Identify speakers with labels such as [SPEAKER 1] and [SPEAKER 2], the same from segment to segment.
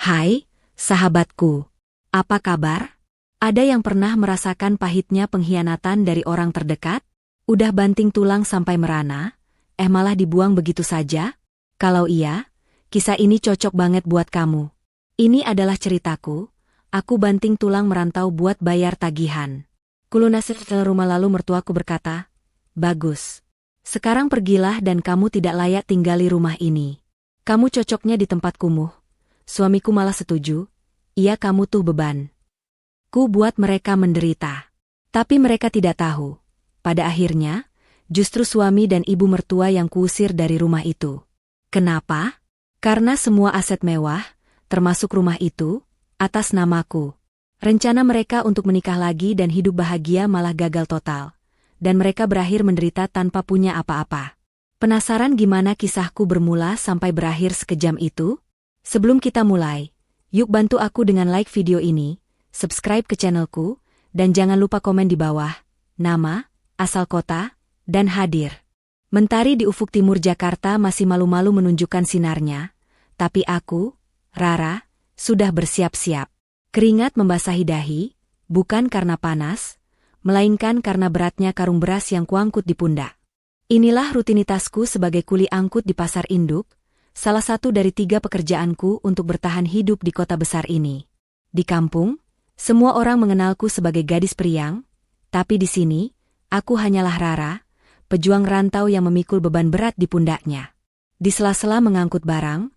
[SPEAKER 1] Hai, sahabatku. Apa kabar? Ada yang pernah merasakan pahitnya pengkhianatan dari orang terdekat? Udah banting tulang sampai merana, malah dibuang begitu saja? Kalau iya, kisah ini cocok banget buat kamu. Ini adalah ceritaku. Aku banting tulang merantau buat bayar tagihan. Kulunasi ke rumah lalu mertuaku berkata, "Bagus. Sekarang pergilah dan kamu tidak layak tinggali rumah ini. Kamu cocoknya di tempat kumuh." Suamiku malah setuju, "Iya, kamu tuh beban." Ku buat mereka menderita. Tapi mereka tidak tahu. Pada akhirnya, justru suami dan ibu mertua yang kuusir dari rumah itu. Kenapa? Karena semua aset mewah, termasuk rumah itu, atas namaku. Rencana mereka untuk menikah lagi dan hidup bahagia malah gagal total. Dan mereka berakhir menderita tanpa punya apa-apa. Penasaran gimana kisahku bermula sampai berakhir sekejam itu? Sebelum kita mulai, yuk bantu aku dengan like video ini, subscribe ke channelku, dan jangan lupa komen di bawah, nama, asal kota, dan hadir. Mentari di ufuk timur Jakarta masih malu-malu menunjukkan sinarnya, tapi aku, Rara, sudah bersiap-siap. Keringat membasahi dahi, bukan karena panas, melainkan karena beratnya karung beras yang kuangkut di pundak. Inilah rutinitasku sebagai kuli angkut di pasar induk, salah satu dari 3 pekerjaanku untuk bertahan hidup di kota besar ini. Di kampung, semua orang mengenalku sebagai gadis periang, tapi di sini, aku hanyalah Rara, pejuang rantau yang memikul beban berat di pundaknya. Di sela-sela mengangkut barang,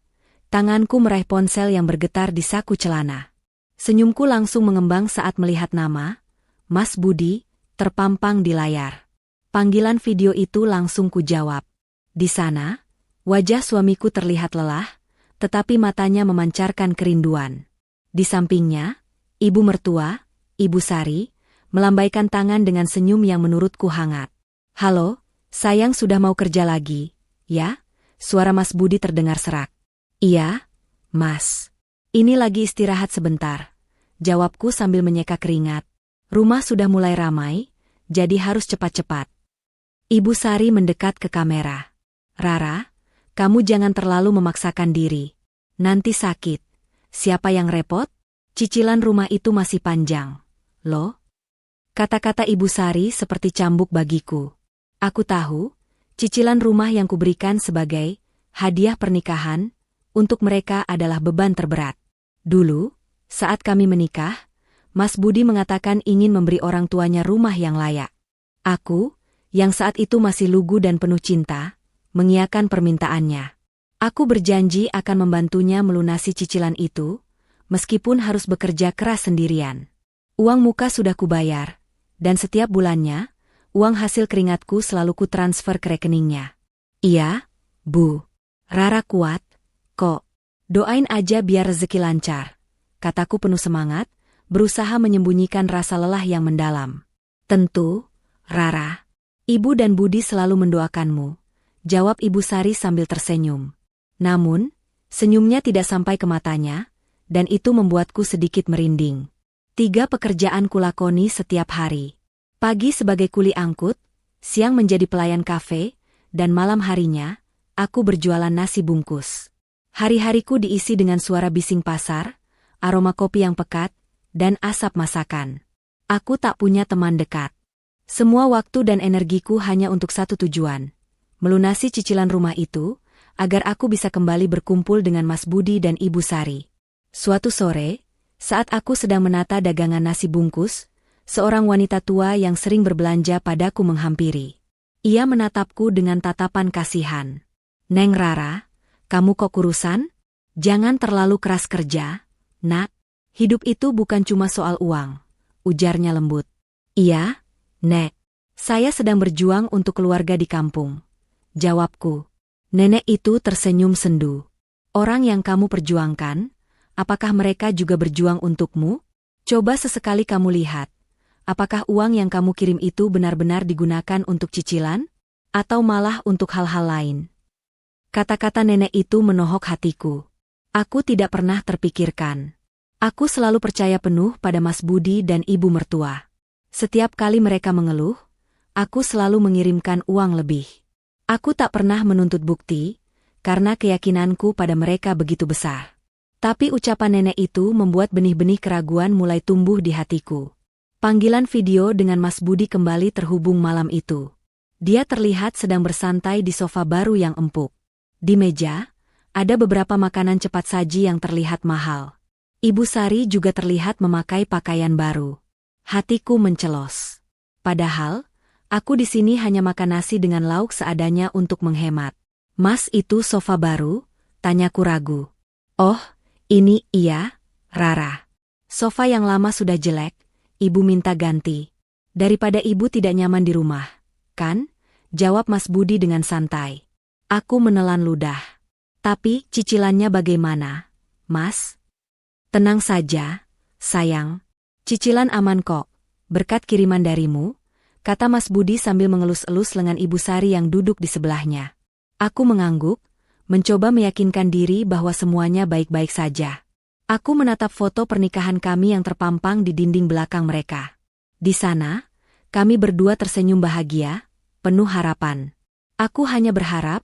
[SPEAKER 1] tanganku meraih ponsel yang bergetar di saku celana. Senyumku langsung mengembang saat melihat nama, Mas Budi, terpampang di layar. Panggilan video itu langsung kujawab. Di sana, wajah suamiku terlihat lelah, tetapi matanya memancarkan kerinduan. Di sampingnya, ibu mertua, Ibu Sari, melambaikan tangan dengan senyum yang menurutku hangat. "Halo, sayang, sudah mau kerja lagi, ya?" Suara Mas Budi terdengar serak. "Iya, Mas. Ini lagi istirahat sebentar," jawabku sambil menyeka keringat. Rumah sudah mulai ramai, jadi harus cepat-cepat. Ibu Sari mendekat ke kamera. "Rara, kamu jangan terlalu memaksakan diri. Nanti sakit. Siapa yang repot? Cicilan rumah itu masih panjang, loh." Kata-kata Ibu Sari seperti cambuk bagiku. Aku tahu, cicilan rumah yang kuberikan sebagai hadiah pernikahan untuk mereka adalah beban terberat. Dulu, saat kami menikah, Mas Budi mengatakan ingin memberi orang tuanya rumah yang layak. Aku, yang saat itu masih lugu dan penuh cinta, mengiyakan permintaannya. Aku berjanji akan membantunya melunasi cicilan itu, meskipun harus bekerja keras sendirian. Uang muka sudah kubayar, dan setiap bulannya, uang hasil keringatku selalu kutransfer ke rekeningnya. "Iya, Bu. Rara kuat, kok. Doain aja biar rezeki lancar," kataku penuh semangat, berusaha menyembunyikan rasa lelah yang mendalam. "Tentu, Rara. Ibu dan Budi selalu mendoakanmu," jawab Ibu Sari sambil tersenyum. Namun, senyumnya tidak sampai ke matanya, dan itu membuatku sedikit merinding. 3 pekerjaan kulakoni setiap hari. Pagi sebagai kuli angkut, siang menjadi pelayan kafe, dan malam harinya, aku berjualan nasi bungkus. Hari-hariku diisi dengan suara bising pasar, aroma kopi yang pekat, dan asap masakan. Aku tak punya teman dekat. Semua waktu dan energiku hanya untuk satu tujuan, melunasi cicilan rumah itu, agar aku bisa kembali berkumpul dengan Mas Budi dan Ibu Sari. Suatu sore, saat aku sedang menata dagangan nasi bungkus, seorang wanita tua yang sering berbelanja padaku menghampiri. Ia menatapku dengan tatapan kasihan. "Neng Rara, kamu kok kurusan? Jangan terlalu keras kerja, Nak. Hidup itu bukan cuma soal uang," ujarnya lembut. "Iya, Nek. Saya sedang berjuang untuk keluarga di kampung," jawabku. Nenek itu tersenyum sendu. "Orang yang kamu perjuangkan, apakah mereka juga berjuang untukmu? Coba sesekali kamu lihat, apakah uang yang kamu kirim itu benar-benar digunakan untuk cicilan? Atau malah untuk hal-hal lain?" Kata-kata nenek itu menohok hatiku. Aku tidak pernah terpikirkan. Aku selalu percaya penuh pada Mas Budi dan Ibu mertua. Setiap kali mereka mengeluh, aku selalu mengirimkan uang lebih. Aku tak pernah menuntut bukti, karena keyakinanku pada mereka begitu besar. Tapi ucapan nenek itu membuat benih-benih keraguan mulai tumbuh di hatiku. Panggilan video dengan Mas Budi kembali terhubung malam itu. Dia terlihat sedang bersantai di sofa baru yang empuk. Di meja, ada beberapa makanan cepat saji yang terlihat mahal. Ibu Sari juga terlihat memakai pakaian baru. Hatiku mencelos. Padahal, aku di sini hanya makan nasi dengan lauk seadanya untuk menghemat. Mas, itu sofa baru? Tanyaku ragu. Oh, ini iya, Rara. Sofa yang lama sudah jelek, ibu minta ganti. Daripada ibu tidak nyaman di rumah, kan? Jawab Mas Budi dengan santai. Aku menelan ludah. Tapi cicilannya bagaimana, Mas? Tenang saja, sayang. Cicilan aman kok, berkat kiriman darimu, kata Mas Budi sambil mengelus-elus lengan Ibu Sari yang duduk di sebelahnya. Aku mengangguk, mencoba meyakinkan diri bahwa semuanya baik-baik saja. Aku menatap foto pernikahan kami yang terpampang di dinding belakang mereka. Di sana, kami berdua tersenyum bahagia, penuh harapan. Aku hanya berharap,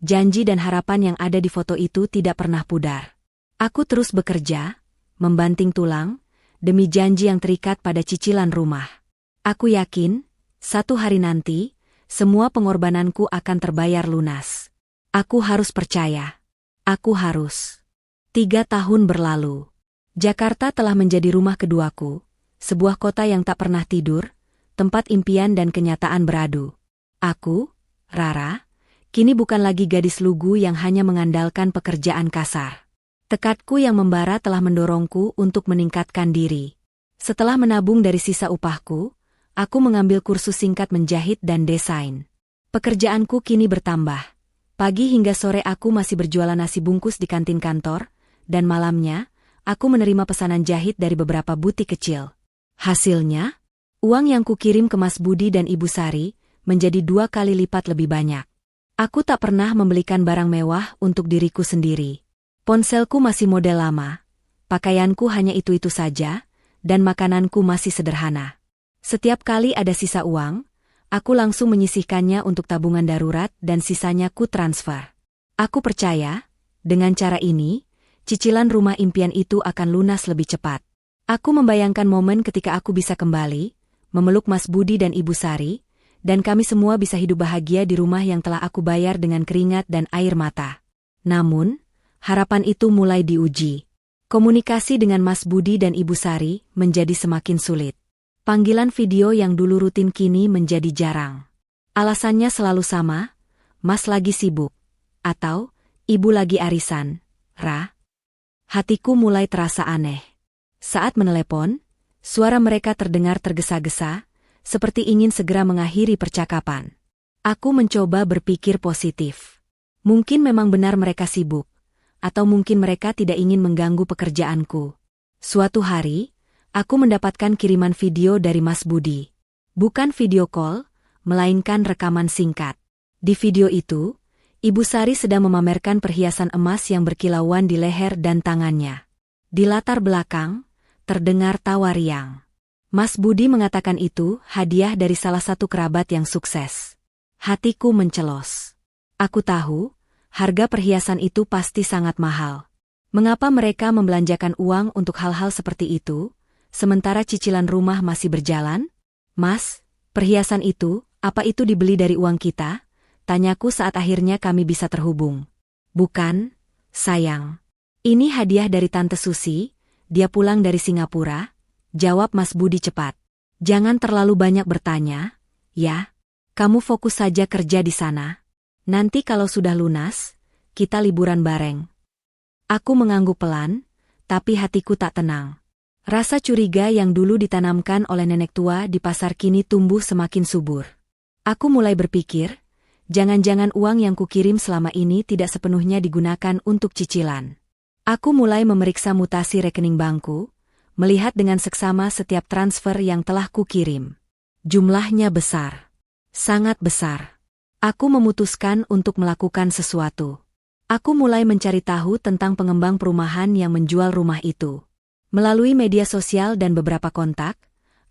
[SPEAKER 1] janji dan harapan yang ada di foto itu tidak pernah pudar. Aku terus bekerja, membanting tulang, demi janji yang terikat pada cicilan rumah. Aku yakin, satu hari nanti, semua pengorbananku akan terbayar lunas. Aku harus percaya. Aku harus. 3 tahun berlalu. Jakarta telah menjadi rumah keduaku, sebuah kota yang tak pernah tidur, tempat impian dan kenyataan beradu. Aku, Rara, kini bukan lagi gadis lugu yang hanya mengandalkan pekerjaan kasar. Tekadku yang membara telah mendorongku untuk meningkatkan diri. Setelah menabung dari sisa upahku, aku mengambil kursus singkat menjahit dan desain. Pekerjaanku kini bertambah. Pagi hingga sore aku masih berjualan nasi bungkus di kantin kantor, dan malamnya, aku menerima pesanan jahit dari beberapa butik kecil. Hasilnya, uang yang kukirim ke Mas Budi dan Ibu Sari menjadi 2 kali lipat lebih banyak. Aku tak pernah membelikan barang mewah untuk diriku sendiri. Ponselku masih model lama, pakaianku hanya itu-itu saja, dan makananku masih sederhana. Setiap kali ada sisa uang, aku langsung menyisihkannya untuk tabungan darurat dan sisanya ku transfer. Aku percaya, dengan cara ini, cicilan rumah impian itu akan lunas lebih cepat. Aku membayangkan momen ketika aku bisa kembali, memeluk Mas Budi dan Ibu Sari, dan kami semua bisa hidup bahagia di rumah yang telah aku bayar dengan keringat dan air mata. Namun, harapan itu mulai diuji. Komunikasi dengan Mas Budi dan Ibu Sari menjadi semakin sulit. Panggilan video yang dulu rutin kini menjadi jarang. Alasannya selalu sama, Mas lagi sibuk, atau Ibu lagi arisan, Ra. Hatiku mulai terasa aneh. Saat menelepon, suara mereka terdengar tergesa-gesa, seperti ingin segera mengakhiri percakapan. Aku mencoba berpikir positif. Mungkin memang benar mereka sibuk, atau mungkin mereka tidak ingin mengganggu pekerjaanku. Suatu hari, aku mendapatkan kiriman video dari Mas Budi. Bukan video call, melainkan rekaman singkat. Di video itu, Ibu Sari sedang memamerkan perhiasan emas yang berkilauan di leher dan tangannya. Di latar belakang, terdengar tawa riang. Mas Budi mengatakan itu hadiah dari salah satu kerabat yang sukses. Hatiku mencelos. Aku tahu, harga perhiasan itu pasti sangat mahal. Mengapa mereka membelanjakan uang untuk hal-hal seperti itu? Sementara cicilan rumah masih berjalan? Mas, perhiasan itu, apa itu dibeli dari uang kita? Tanyaku saat akhirnya kami bisa terhubung. Bukan, sayang. Ini hadiah dari Tante Susi, dia pulang dari Singapura, jawab Mas Budi cepat. Jangan terlalu banyak bertanya, ya. Kamu fokus saja kerja di sana. Nanti kalau sudah lunas, kita liburan bareng. Aku mengangguk pelan, tapi hatiku tak tenang. Rasa curiga yang dulu ditanamkan oleh nenek tua di pasar kini tumbuh semakin subur. Aku mulai berpikir, jangan-jangan uang yang kukirim selama ini tidak sepenuhnya digunakan untuk cicilan. Aku mulai memeriksa mutasi rekening bankku, melihat dengan seksama setiap transfer yang telah kukirim. Jumlahnya besar. Sangat besar. Aku memutuskan untuk melakukan sesuatu. Aku mulai mencari tahu tentang pengembang perumahan yang menjual rumah itu. Melalui media sosial dan beberapa kontak,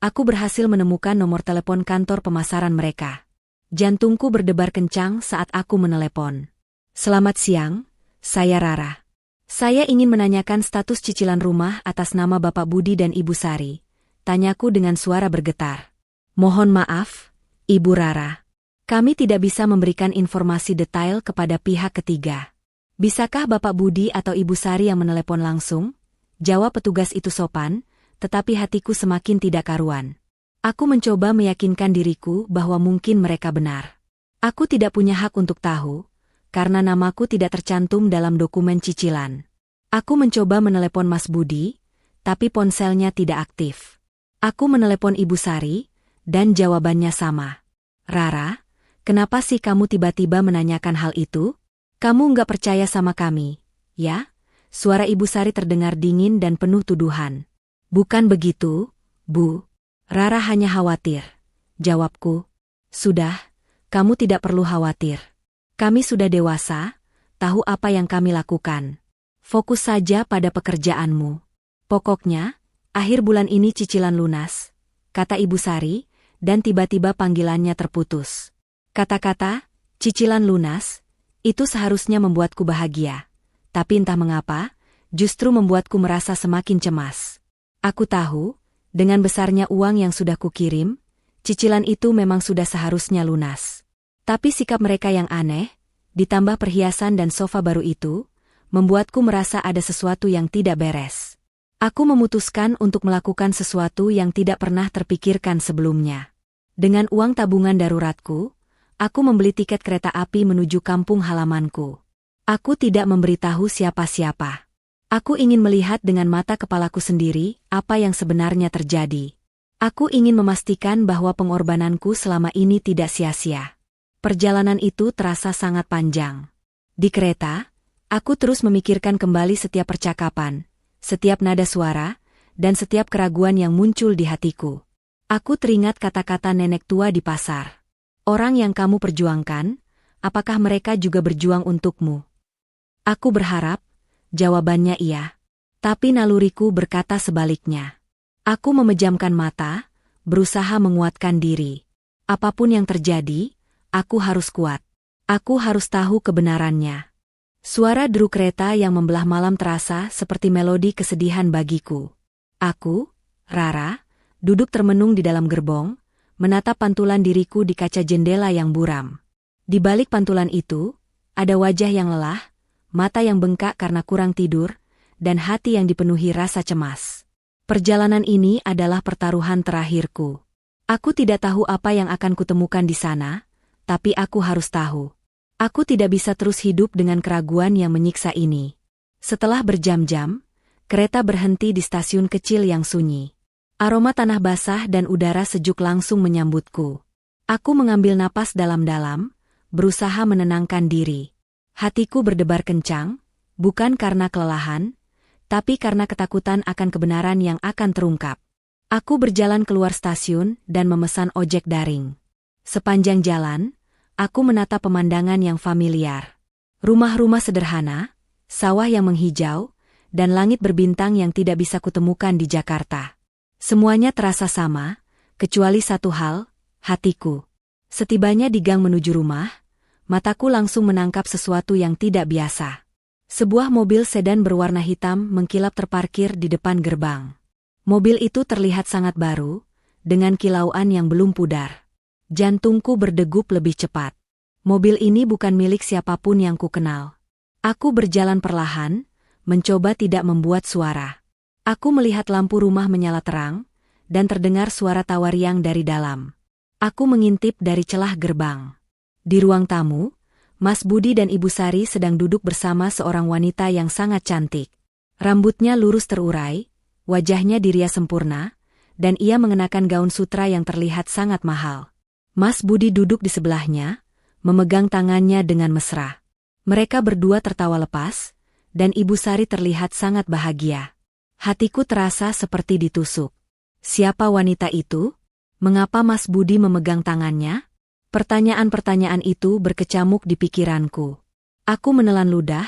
[SPEAKER 1] aku berhasil menemukan nomor telepon kantor pemasaran mereka. Jantungku berdebar kencang saat aku menelepon. Selamat siang, saya Rara. Saya ingin menanyakan status cicilan rumah atas nama Bapak Budi dan Ibu Sari, tanyaku dengan suara bergetar. Mohon maaf, Ibu Rara. Kami tidak bisa memberikan informasi detail kepada pihak ketiga. Bisakah Bapak Budi atau Ibu Sari yang menelepon langsung? Jawab petugas itu sopan, tetapi hatiku semakin tidak karuan. Aku mencoba meyakinkan diriku bahwa mungkin mereka benar. Aku tidak punya hak untuk tahu, karena namaku tidak tercantum dalam dokumen cicilan. Aku mencoba menelepon Mas Budi, tapi ponselnya tidak aktif. Aku menelepon Ibu Sari, dan jawabannya sama. Rara, kenapa sih kamu tiba-tiba menanyakan hal itu? Kamu nggak percaya sama kami, ya? Suara Ibu Sari terdengar dingin dan penuh tuduhan. Bukan begitu, Bu. Rara hanya khawatir. Jawabku. Sudah, kamu tidak perlu khawatir. Kami sudah dewasa, tahu apa yang kami lakukan. Fokus saja pada pekerjaanmu. Pokoknya, akhir bulan ini cicilan lunas, kata Ibu Sari, dan tiba-tiba panggilannya terputus. Kata-kata, cicilan lunas, itu seharusnya membuatku bahagia. Tapi entah mengapa, justru membuatku merasa semakin cemas. Aku tahu, dengan besarnya uang yang sudah kukirim, cicilan itu memang sudah seharusnya lunas. Tapi sikap mereka yang aneh, ditambah perhiasan dan sofa baru itu, membuatku merasa ada sesuatu yang tidak beres. Aku memutuskan untuk melakukan sesuatu yang tidak pernah terpikirkan sebelumnya. Dengan uang tabungan daruratku, aku membeli tiket kereta api menuju kampung halamanku. Aku tidak memberitahu siapa-siapa. Aku ingin melihat dengan mata kepalaku sendiri apa yang sebenarnya terjadi. Aku ingin memastikan bahwa pengorbananku selama ini tidak sia-sia. Perjalanan itu terasa sangat panjang. Di kereta, aku terus memikirkan kembali setiap percakapan, setiap nada suara, dan setiap keraguan yang muncul di hatiku. Aku teringat kata-kata nenek tua di pasar. Orang yang kamu perjuangkan, apakah mereka juga berjuang untukmu? Aku berharap, jawabannya iya. Tapi naluriku berkata sebaliknya. Aku memejamkan mata, berusaha menguatkan diri. Apapun yang terjadi, aku harus kuat. Aku harus tahu kebenarannya. Suara deru kereta yang membelah malam terasa seperti melodi kesedihan bagiku. Aku, Rara, duduk termenung di dalam gerbong, menatap pantulan diriku di kaca jendela yang buram. Di balik pantulan itu, ada wajah yang lelah, mata yang bengkak karena kurang tidur, dan hati yang dipenuhi rasa cemas. Perjalanan ini adalah pertaruhan terakhirku. Aku tidak tahu apa yang akan kutemukan di sana, tapi aku harus tahu. Aku tidak bisa terus hidup dengan keraguan yang menyiksa ini. Setelah berjam-jam, kereta berhenti di stasiun kecil yang sunyi. Aroma tanah basah dan udara sejuk langsung menyambutku. Aku mengambil napas dalam-dalam, berusaha menenangkan diri. Hatiku berdebar kencang, bukan karena kelelahan, tapi karena ketakutan akan kebenaran yang akan terungkap. Aku berjalan keluar stasiun dan memesan ojek daring. Sepanjang jalan, aku menatap pemandangan yang familiar. Rumah-rumah sederhana, sawah yang menghijau, dan langit berbintang yang tidak bisa kutemukan di Jakarta. Semuanya terasa sama, kecuali satu hal, hatiku. Setibanya di gang menuju rumah, mataku langsung menangkap sesuatu yang tidak biasa. Sebuah mobil sedan berwarna hitam mengkilap terparkir di depan gerbang. Mobil itu terlihat sangat baru, dengan kilauan yang belum pudar. Jantungku berdegup lebih cepat. Mobil ini bukan milik siapapun yang kukenal. Aku berjalan perlahan, mencoba tidak membuat suara. Aku melihat lampu rumah menyala terang, dan terdengar suara tawa riang dari dalam. Aku mengintip dari celah gerbang. Di ruang tamu, Mas Budi dan Ibu Sari sedang duduk bersama seorang wanita yang sangat cantik. Rambutnya lurus terurai, wajahnya dirias sempurna, dan ia mengenakan gaun sutra yang terlihat sangat mahal. Mas Budi duduk di sebelahnya, memegang tangannya dengan mesra. Mereka berdua tertawa lepas, dan Ibu Sari terlihat sangat bahagia. Hatiku terasa seperti ditusuk. Siapa wanita itu? Mengapa Mas Budi memegang tangannya? Pertanyaan-pertanyaan itu berkecamuk di pikiranku. Aku menelan ludah,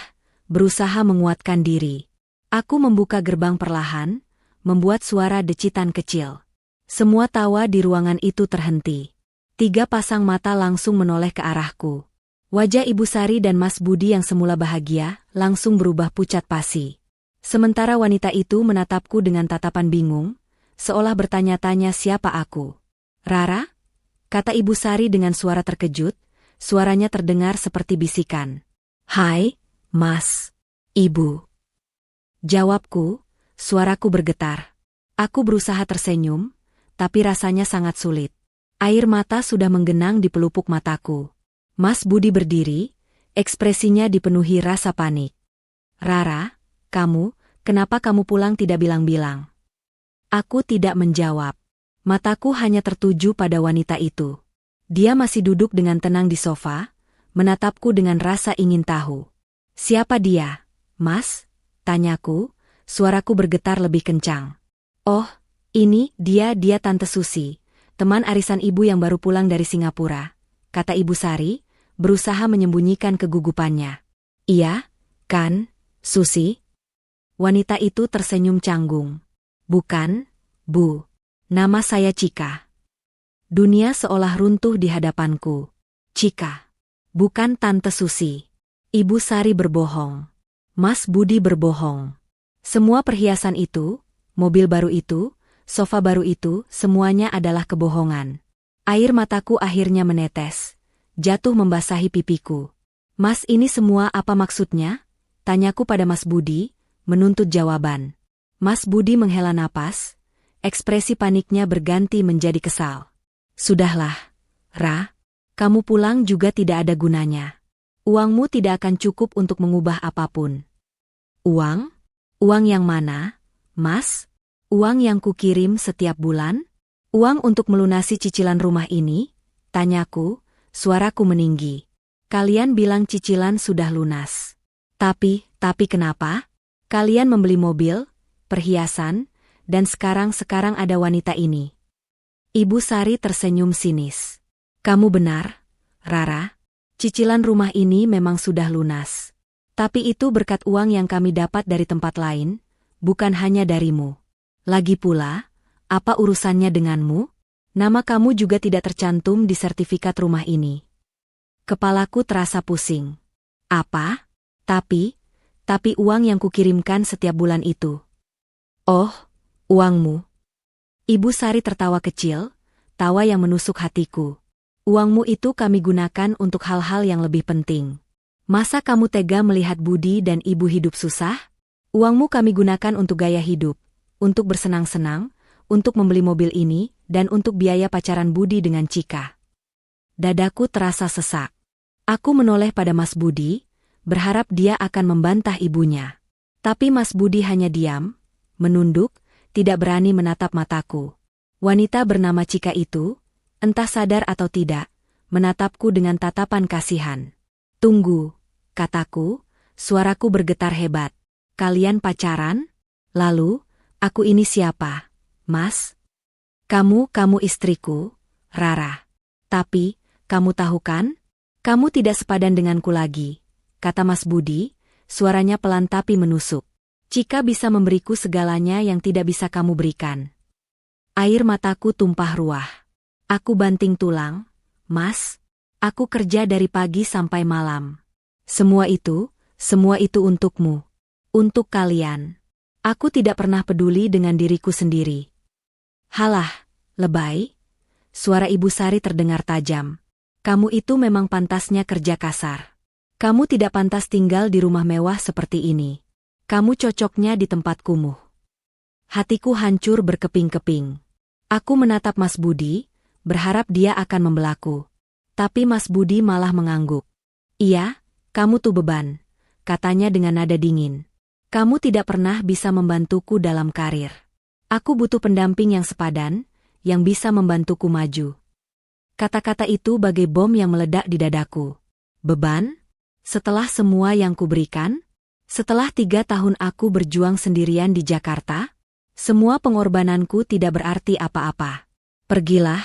[SPEAKER 1] berusaha menguatkan diri. Aku membuka gerbang perlahan, membuat suara decitan kecil. Semua tawa di ruangan itu terhenti. 3 pasang mata langsung menoleh ke arahku. Wajah Ibu Sari dan Mas Budi yang semula bahagia, langsung berubah pucat pasi. Sementara wanita itu menatapku dengan tatapan bingung, seolah bertanya-tanya siapa aku. "Rara?" kata Ibu Sari dengan suara terkejut, suaranya terdengar seperti bisikan. "Hai, Mas." "Ibu." Jawabku, suaraku bergetar. Aku berusaha tersenyum, tapi rasanya sangat sulit. Air mata sudah menggenang di pelupuk mataku. Mas Budi berdiri, ekspresinya dipenuhi rasa panik. "Rara, kenapa kamu pulang tidak bilang-bilang?" Aku tidak menjawab. Mataku hanya tertuju pada wanita itu. Dia masih duduk dengan tenang di sofa, menatapku dengan rasa ingin tahu. "Siapa dia, Mas?" tanyaku, suaraku bergetar lebih kencang. "Oh, dia Tante Susi, teman arisan ibu yang baru pulang dari Singapura," kata Ibu Sari, berusaha menyembunyikan kegugupannya. "Iya, kan, Susi?" Wanita itu tersenyum canggung. "Bukan, Bu. Nama saya Cika." Dunia seolah runtuh di hadapanku. Cika. Bukan Tante Susi. Ibu Sari berbohong. Mas Budi berbohong. Semua perhiasan itu, mobil baru itu, sofa baru itu, semuanya adalah kebohongan. Air mataku akhirnya menetes, jatuh membasahi pipiku. "Mas, ini semua apa maksudnya?" tanyaku pada Mas Budi, menuntut jawaban. Mas Budi menghela napas, ekspresi paniknya berganti menjadi kesal. "Sudahlah, Ra, kamu pulang juga tidak ada gunanya. Uangmu tidak akan cukup untuk mengubah apapun." "Uang? Uang yang mana, Mas?" "Uang yang kukirim setiap bulan? Uang untuk melunasi cicilan rumah ini?" tanyaku, suaraku meninggi. "Kalian bilang cicilan sudah lunas. Tapi kenapa? Kalian membeli mobil, perhiasan, dan sekarang ada wanita ini." Ibu Sari tersenyum sinis. "Kamu benar, Rara. Cicilan rumah ini memang sudah lunas. Tapi itu berkat uang yang kami dapat dari tempat lain, bukan hanya darimu. Lagi pula, apa urusannya denganmu? Nama kamu juga tidak tercantum di sertifikat rumah ini." Kepalaku terasa pusing. "Apa? Tapi uang yang kukirimkan setiap bulan itu." "Oh, uangmu." Ibu Sari tertawa kecil, tawa yang menusuk hatiku. "Uangmu itu kami gunakan untuk hal-hal yang lebih penting. Masa kamu tega melihat Budi dan Ibu hidup susah? Uangmu kami gunakan untuk gaya hidup, untuk bersenang-senang, untuk membeli mobil ini, dan untuk biaya pacaran Budi dengan Cika." Dadaku terasa sesak. Aku menoleh pada Mas Budi, berharap dia akan membantah ibunya. Tapi Mas Budi hanya diam, menunduk, tidak berani menatap mataku. Wanita bernama Cika itu, entah sadar atau tidak, menatapku dengan tatapan kasihan. "Tunggu," kataku, suaraku bergetar hebat. "Kalian pacaran? Lalu, aku ini siapa, Mas?" Kamu istriku, Rara. Tapi, kamu tahu kan? Kamu tidak sepadan denganku lagi," kata Mas Budi, suaranya pelan tapi menusuk. "Cika bisa memberiku segalanya yang tidak bisa kamu berikan." Air mataku tumpah ruah. "Aku banting tulang, Mas. Aku kerja dari pagi sampai malam. Semua itu untukmu. Untuk kalian. Aku tidak pernah peduli dengan diriku sendiri." "Halah, lebay." Suara Ibu Sari terdengar tajam. "Kamu itu memang pantasnya kerja kasar. Kamu tidak pantas tinggal di rumah mewah seperti ini. Kamu cocoknya di tempat kumuh." Hatiku hancur berkeping-keping. Aku menatap Mas Budi, berharap dia akan membelaku. Tapi Mas Budi malah mengangguk. "Iya, kamu tuh beban," katanya dengan nada dingin. "Kamu tidak pernah bisa membantuku dalam karir. Aku butuh pendamping yang sepadan, yang bisa membantuku maju." Kata-kata itu bagai bom yang meledak di dadaku. Beban? Setelah semua yang kuberikan? Setelah 3 tahun aku berjuang sendirian di Jakarta? Semua pengorbananku tidak berarti apa-apa. "Pergilah,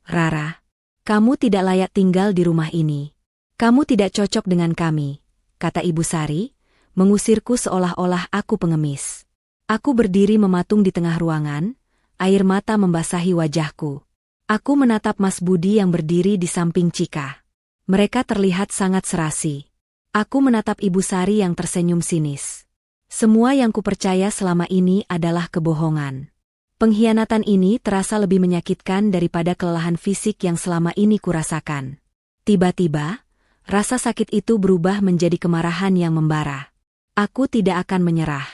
[SPEAKER 1] Rara. Kamu tidak layak tinggal di rumah ini. Kamu tidak cocok dengan kami," kata Ibu Sari, mengusirku seolah-olah aku pengemis. Aku berdiri mematung di tengah ruangan, air mata membasahi wajahku. Aku menatap Mas Budi yang berdiri di samping Cika. Mereka terlihat sangat serasi. Aku menatap Ibu Sari yang tersenyum sinis. Semua yang kupercaya selama ini adalah kebohongan. Pengkhianatan ini terasa lebih menyakitkan daripada kelelahan fisik yang selama ini kurasakan. Tiba-tiba, rasa sakit itu berubah menjadi kemarahan yang membara. Aku tidak akan menyerah.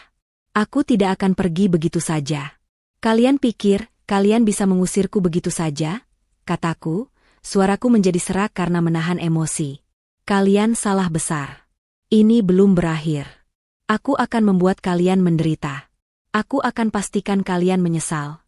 [SPEAKER 1] Aku tidak akan pergi begitu saja. Kalian pikir, kalian bisa mengusirku begitu saja? Kataku, suaraku menjadi serak karena menahan emosi. Kalian salah besar. Ini belum berakhir. Aku akan membuat kalian menderita. Aku akan pastikan kalian menyesal.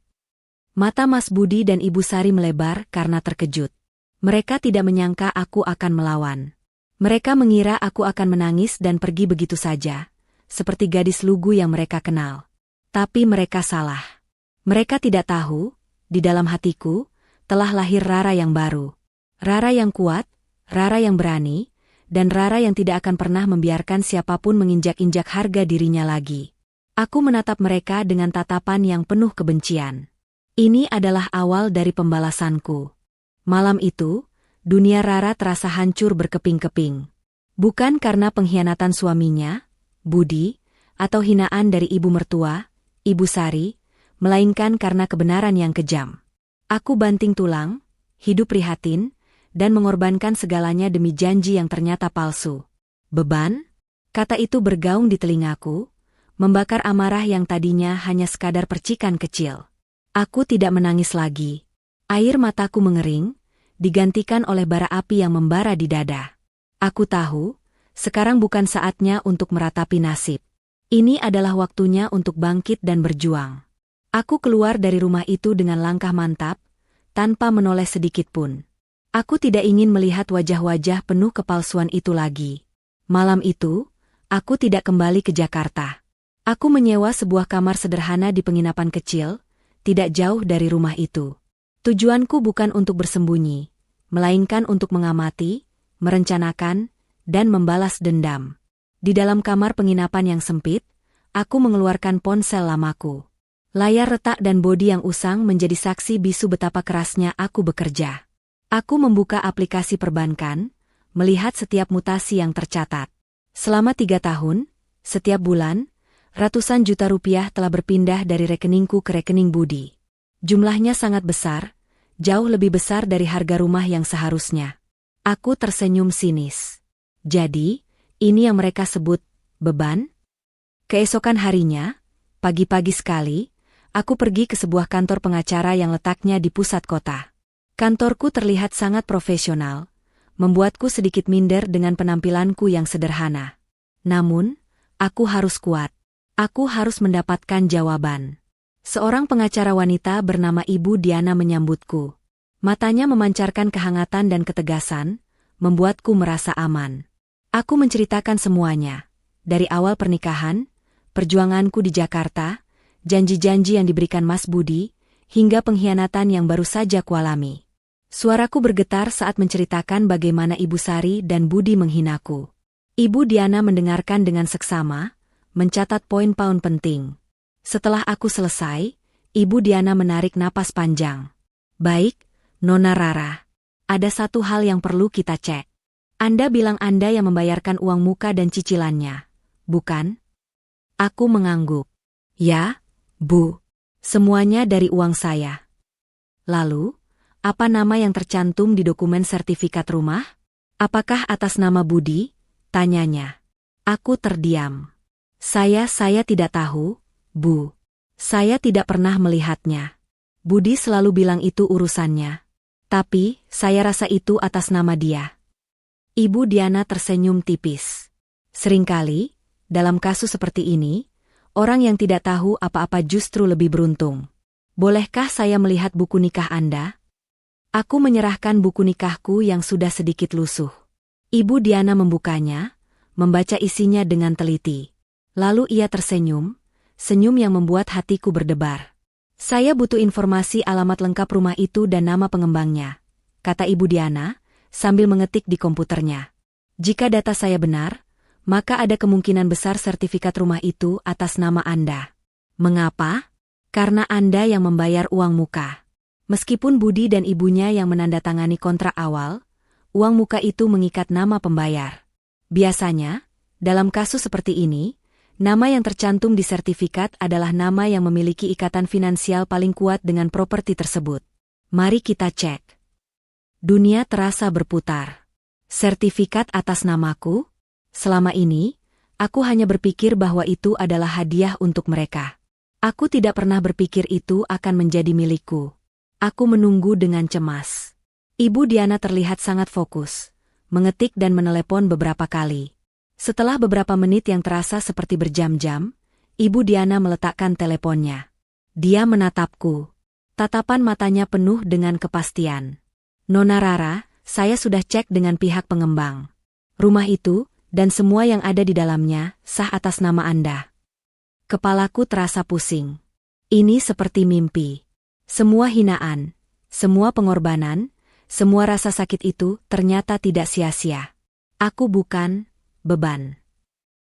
[SPEAKER 1] Mata Mas Budi dan Ibu Sari melebar karena terkejut. Mereka tidak menyangka aku akan melawan. Mereka mengira aku akan menangis dan pergi begitu saja, seperti gadis lugu yang mereka kenal. Tapi mereka salah. Mereka tidak tahu, di dalam hatiku, telah lahir Rara yang baru. Rara yang kuat, Rara yang berani, dan Rara yang tidak akan pernah membiarkan siapapun menginjak-injak harga dirinya lagi. Aku menatap mereka dengan tatapan yang penuh kebencian. Ini adalah awal dari pembalasanku. Malam itu, dunia Rara terasa hancur berkeping-keping. Bukan karena pengkhianatan suaminya, Budi, atau hinaan dari ibu mertua, Ibu Sari, melainkan karena kebenaran yang kejam. Aku banting tulang, hidup prihatin, dan mengorbankan segalanya demi janji yang ternyata palsu. Beban? Kata itu bergaung di telingaku, membakar amarah yang tadinya hanya sekadar percikan kecil. Aku tidak menangis lagi. Air mataku mengering, digantikan oleh bara api yang membara di dada. Aku tahu, sekarang bukan saatnya untuk meratapi nasib. Ini adalah waktunya untuk bangkit dan berjuang. Aku keluar dari rumah itu dengan langkah mantap, tanpa menoleh sedikit pun. Aku tidak ingin melihat wajah-wajah penuh kepalsuan itu lagi. Malam itu, aku tidak kembali ke Jakarta. Aku menyewa sebuah kamar sederhana di penginapan kecil, tidak jauh dari rumah itu. Tujuanku bukan untuk bersembunyi, melainkan untuk mengamati, merencanakan, dan membalas dendam. Di dalam kamar penginapan yang sempit, aku mengeluarkan ponsel lamaku. Layar retak dan bodi yang usang menjadi saksi bisu betapa kerasnya aku bekerja. Aku membuka aplikasi perbankan, melihat setiap mutasi yang tercatat. Selama 3 tahun, setiap bulan, ratusan juta rupiah telah berpindah dari rekeningku ke rekening Budi. Jumlahnya sangat besar, jauh lebih besar dari harga rumah yang seharusnya. Aku tersenyum sinis. Jadi, ini yang mereka sebut beban? Keesokan harinya, pagi-pagi sekali, aku pergi ke sebuah kantor pengacara yang letaknya di pusat kota. Kantorku terlihat sangat profesional, membuatku sedikit minder dengan penampilanku yang sederhana. Namun, aku harus kuat. Aku harus mendapatkan jawaban. Seorang pengacara wanita bernama Ibu Diana menyambutku. Matanya memancarkan kehangatan dan ketegasan, membuatku merasa aman. Aku menceritakan semuanya, dari awal pernikahan, perjuanganku di Jakarta, janji-janji yang diberikan Mas Budi, hingga pengkhianatan yang baru saja kualami. Suaraku bergetar saat menceritakan bagaimana Ibu Sari dan Budi menghinaku. Ibu Diana mendengarkan dengan seksama, mencatat poin-poin penting. Setelah aku selesai, Ibu Diana menarik napas panjang. Baik, Nona Rara. Ada satu hal yang perlu kita cek. Anda bilang Anda yang membayarkan uang muka dan cicilannya, bukan? Aku mengangguk. Ya, Bu. Semuanya dari uang saya. Lalu, apa nama yang tercantum di dokumen sertifikat rumah? Apakah atas nama Budi? Tanyanya. Aku terdiam. Saya tidak tahu, Bu. Saya tidak pernah melihatnya. Budi selalu bilang itu urusannya. Tapi, saya rasa itu atas nama dia. Ibu Diana tersenyum tipis. Seringkali, dalam kasus seperti ini, orang yang tidak tahu apa-apa justru lebih beruntung. Bolehkah saya melihat buku nikah Anda? Aku menyerahkan buku nikahku yang sudah sedikit lusuh. Ibu Diana membukanya, membaca isinya dengan teliti. Lalu ia tersenyum, senyum yang membuat hatiku berdebar. Saya butuh informasi alamat lengkap rumah itu dan nama pengembangnya, kata Ibu Diana, sambil mengetik di komputernya. Jika data saya benar, maka ada kemungkinan besar sertifikat rumah itu atas nama Anda. Mengapa? Karena Anda yang membayar uang muka. Meskipun Budi dan ibunya yang menandatangani kontrak awal, uang muka itu mengikat nama pembayar. Biasanya, dalam kasus seperti ini, nama yang tercantum di sertifikat adalah nama yang memiliki ikatan finansial paling kuat dengan properti tersebut. Mari kita cek. Dunia terasa berputar. Sertifikat atas namaku? Selama ini, aku hanya berpikir bahwa itu adalah hadiah untuk mereka. Aku tidak pernah berpikir itu akan menjadi milikku. Aku menunggu dengan cemas. Ibu Diana terlihat sangat fokus, mengetik dan menelepon beberapa kali. Setelah beberapa menit yang terasa seperti berjam-jam, Ibu Diana meletakkan teleponnya. Dia menatapku. Tatapan matanya penuh dengan kepastian. Nona Rara, saya sudah cek dengan pihak pengembang. Rumah itu, dan semua yang ada di dalamnya, sah atas nama Anda. Kepalaku terasa pusing. Ini seperti mimpi. Semua hinaan, semua pengorbanan, semua rasa sakit itu ternyata tidak sia-sia. Aku bukan beban.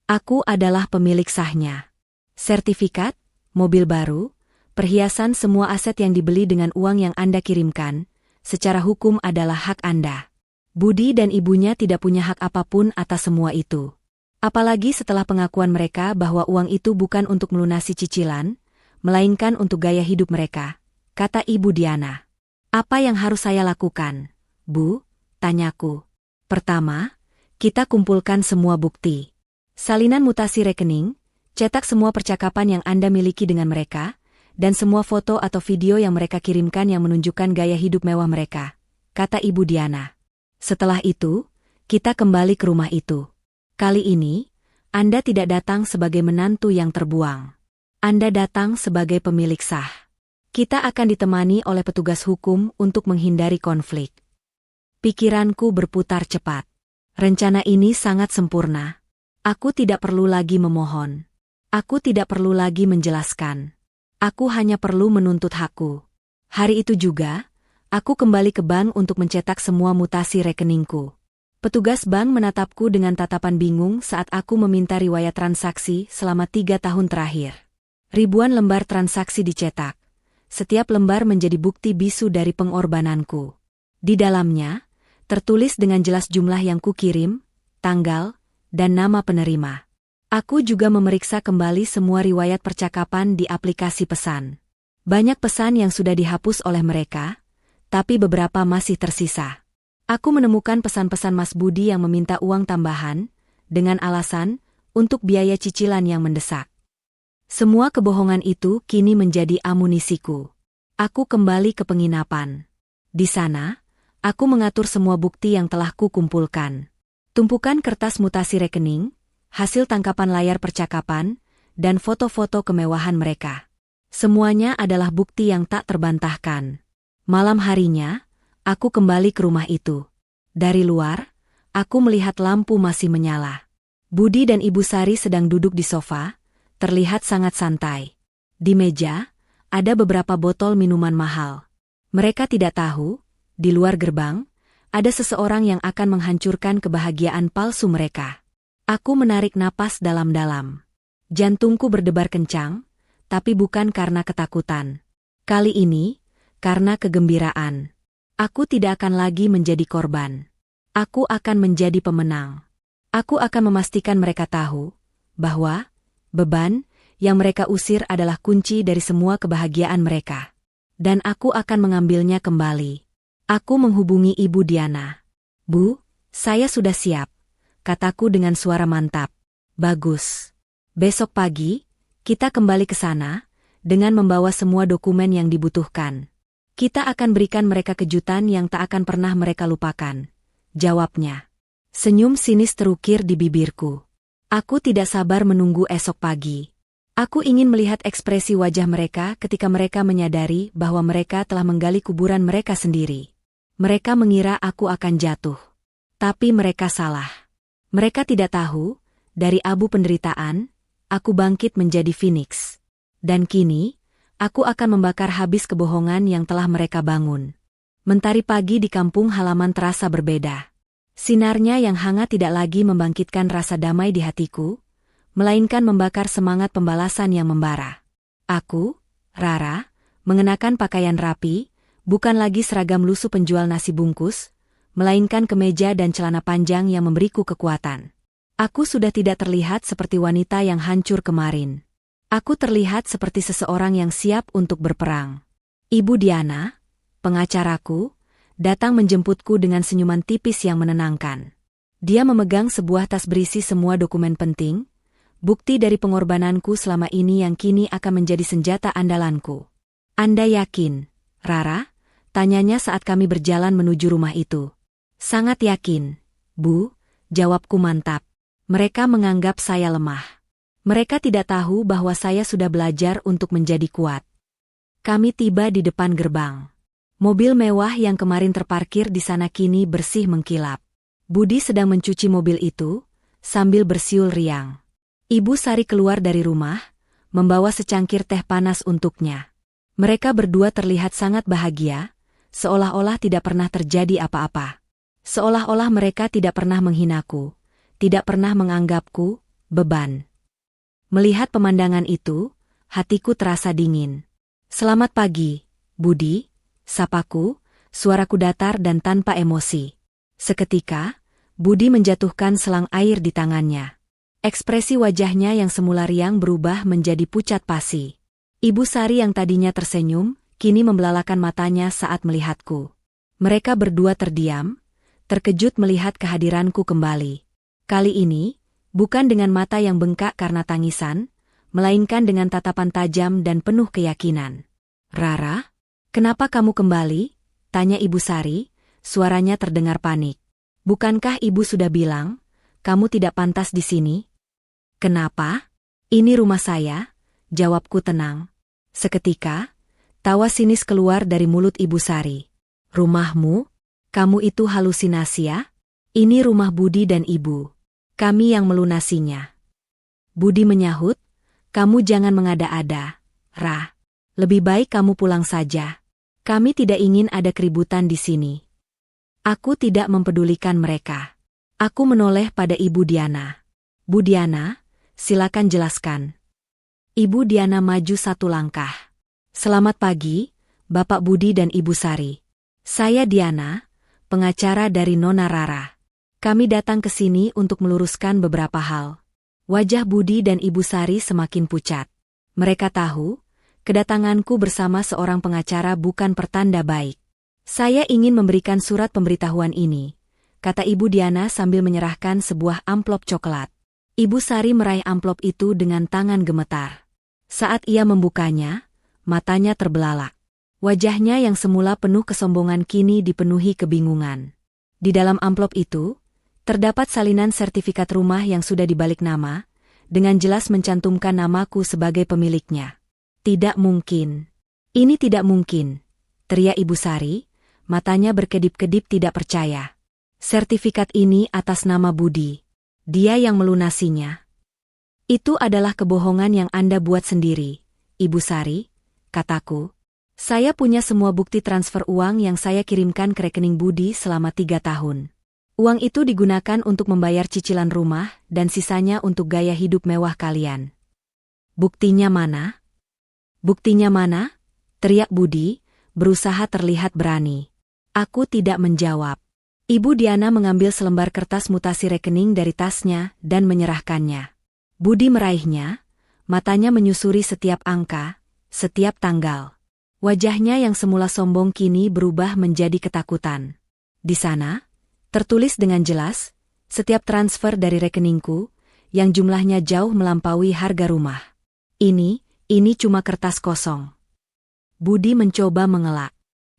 [SPEAKER 1] Aku adalah pemilik sahnya. Sertifikat, mobil baru, perhiasan, semua aset yang dibeli dengan uang yang Anda kirimkan, secara hukum adalah hak Anda. Budi dan ibunya tidak punya hak apapun atas semua itu. Apalagi setelah pengakuan mereka bahwa uang itu bukan untuk melunasi cicilan, melainkan untuk gaya hidup mereka, kata Ibu Diana. Apa yang harus saya lakukan, Bu? Tanyaku. Pertama, kita kumpulkan semua bukti. Salinan mutasi rekening, cetak semua percakapan yang Anda miliki dengan mereka, dan semua foto atau video yang mereka kirimkan yang menunjukkan gaya hidup mewah mereka, kata Ibu Diana. Setelah itu, kita kembali ke rumah itu. Kali ini, Anda tidak datang sebagai menantu yang terbuang. Anda datang sebagai pemilik sah. Kita akan ditemani oleh petugas hukum untuk menghindari konflik. Pikiranku berputar cepat. Rencana ini sangat sempurna. Aku tidak perlu lagi memohon. Aku tidak perlu lagi menjelaskan. Aku hanya perlu menuntut hakku. Hari itu juga, aku kembali ke bank untuk mencetak semua mutasi rekeningku. Petugas bank menatapku dengan tatapan bingung saat aku meminta riwayat transaksi selama 3 tahun terakhir. Ribuan lembar transaksi dicetak. Setiap lembar menjadi bukti bisu dari pengorbananku. Di dalamnya, tertulis dengan jelas jumlah yang kukirim, tanggal, dan nama penerima. Aku juga memeriksa kembali semua riwayat percakapan di aplikasi pesan. Banyak pesan yang sudah dihapus oleh mereka, tapi beberapa masih tersisa. Aku menemukan pesan-pesan Mas Budi yang meminta uang tambahan, dengan alasan, untuk biaya cicilan yang mendesak. Semua kebohongan itu kini menjadi amunisiku. Aku kembali ke penginapan. Di sana, aku mengatur semua bukti yang telah kukumpulkan. Tumpukan kertas mutasi rekening, hasil tangkapan layar percakapan, dan foto-foto kemewahan mereka. Semuanya adalah bukti yang tak terbantahkan. Malam harinya, aku kembali ke rumah itu. Dari luar, aku melihat lampu masih menyala. Budi dan Ibu Sari sedang duduk di sofa, terlihat sangat santai. Di meja, ada beberapa botol minuman mahal. Mereka tidak tahu, di luar gerbang, ada seseorang yang akan menghancurkan kebahagiaan palsu mereka. Aku menarik napas dalam-dalam. Jantungku berdebar kencang, tapi bukan karena ketakutan. Kali ini, karena kegembiraan. Aku tidak akan lagi menjadi korban. Aku akan menjadi pemenang. Aku akan memastikan mereka tahu bahwa beban yang mereka usir adalah kunci dari semua kebahagiaan mereka. Dan aku akan mengambilnya kembali. Aku menghubungi Ibu Diana. Bu, saya sudah siap, kataku dengan suara mantap. Bagus. Besok pagi, kita kembali ke sana, dengan membawa semua dokumen yang dibutuhkan. Kita akan berikan mereka kejutan yang tak akan pernah mereka lupakan, jawabnya. Senyum sinis terukir di bibirku. Aku tidak sabar menunggu esok pagi. Aku ingin melihat ekspresi wajah mereka ketika mereka menyadari bahwa mereka telah menggali kuburan mereka sendiri. Mereka mengira aku akan jatuh. Tapi mereka salah. Mereka tidak tahu, dari abu penderitaan, aku bangkit menjadi Phoenix. Dan kini, aku akan membakar habis kebohongan yang telah mereka bangun. Mentari pagi di kampung halaman terasa berbeda. Sinarnya yang hangat tidak lagi membangkitkan rasa damai di hatiku, melainkan membakar semangat pembalasan yang membara. Aku, Rara, mengenakan pakaian rapi, bukan lagi seragam lusuh penjual nasi bungkus, melainkan kemeja dan celana panjang yang memberiku kekuatan. Aku sudah tidak terlihat seperti wanita yang hancur kemarin. Aku terlihat seperti seseorang yang siap untuk berperang. Ibu Diana, pengacaraku, datang menjemputku dengan senyuman tipis yang menenangkan. Dia memegang sebuah tas berisi semua dokumen penting, bukti dari pengorbananku selama ini yang kini akan menjadi senjata andalanku. Anda yakin, Rara? Tanyanya saat kami berjalan menuju rumah itu. Sangat yakin, Bu, jawabku mantap. Mereka menganggap saya lemah. Mereka tidak tahu bahwa saya sudah belajar untuk menjadi kuat. Kami tiba di depan gerbang. Mobil mewah yang kemarin terparkir di sana kini bersih mengkilap. Budi sedang mencuci mobil itu, sambil bersiul riang. Ibu Sari keluar dari rumah, membawa secangkir teh panas untuknya. Mereka berdua terlihat sangat bahagia, seolah-olah tidak pernah terjadi apa-apa. Seolah-olah mereka tidak pernah menghinaku, tidak pernah menganggapku beban. Melihat pemandangan itu, hatiku terasa dingin. Selamat pagi, Budi, sapaku, suaraku datar dan tanpa emosi. Seketika, Budi menjatuhkan selang air di tangannya. Ekspresi wajahnya yang semula riang berubah menjadi pucat pasi. Ibu Sari yang tadinya tersenyum, kini membelalakan matanya saat melihatku. Mereka berdua terdiam, terkejut melihat kehadiranku kembali. Kali ini, bukan dengan mata yang bengkak karena tangisan, melainkan dengan tatapan tajam dan penuh keyakinan. Rara, kenapa kamu kembali? Tanya Ibu Sari, suaranya terdengar panik. Bukankah Ibu sudah bilang, kamu tidak pantas di sini? Kenapa? Ini rumah saya, jawabku tenang. Seketika, tawa sinis keluar dari mulut Ibu Sari. Rumahmu? Kamu itu halusinasi ya? Ini rumah Budi dan Ibu. Kami yang melunasinya. Budi menyahut, kamu jangan mengada-ada, Ra. Lebih baik kamu pulang saja. Kami tidak ingin ada keributan di sini. Aku tidak mempedulikan mereka. Aku menoleh pada Ibu Diana. Bu Diana, silakan jelaskan. Ibu Diana maju satu langkah. Selamat pagi, Bapak Budi dan Ibu Sari. Saya Diana, pengacara dari Nona Rara. Kami datang ke sini untuk meluruskan beberapa hal. Wajah Budi dan Ibu Sari semakin pucat. Mereka tahu, kedatanganku bersama seorang pengacara bukan pertanda baik. Saya ingin memberikan surat pemberitahuan ini, kata Ibu Diana sambil menyerahkan sebuah amplop coklat. Ibu Sari meraih amplop itu dengan tangan gemetar. Saat ia membukanya, matanya terbelalak. Wajahnya yang semula penuh kesombongan kini dipenuhi kebingungan. Di dalam amplop itu, terdapat salinan sertifikat rumah yang sudah dibalik nama, dengan jelas mencantumkan namaku sebagai pemiliknya. Tidak mungkin. Ini tidak mungkin, teriak Ibu Sari, matanya berkedip-kedip tidak percaya. Sertifikat ini atas nama Budi. Dia yang melunasinya. Itu adalah kebohongan yang Anda buat sendiri, Ibu Sari, kataku. Saya punya semua bukti transfer uang yang saya kirimkan ke rekening Budi selama 3 tahun. Uang itu digunakan untuk membayar cicilan rumah dan sisanya untuk gaya hidup mewah kalian. Buktinya mana? Buktinya mana? Teriak Budi, berusaha terlihat berani. Aku tidak menjawab. Ibu Diana mengambil selembar kertas mutasi rekening dari tasnya dan menyerahkannya. Budi meraihnya, matanya menyusuri setiap angka, setiap tanggal. Wajahnya yang semula sombong kini berubah menjadi ketakutan. Di sana, tertulis dengan jelas, setiap transfer dari rekeningku, yang jumlahnya jauh melampaui harga rumah. Ini cuma kertas kosong. Budi mencoba mengelak.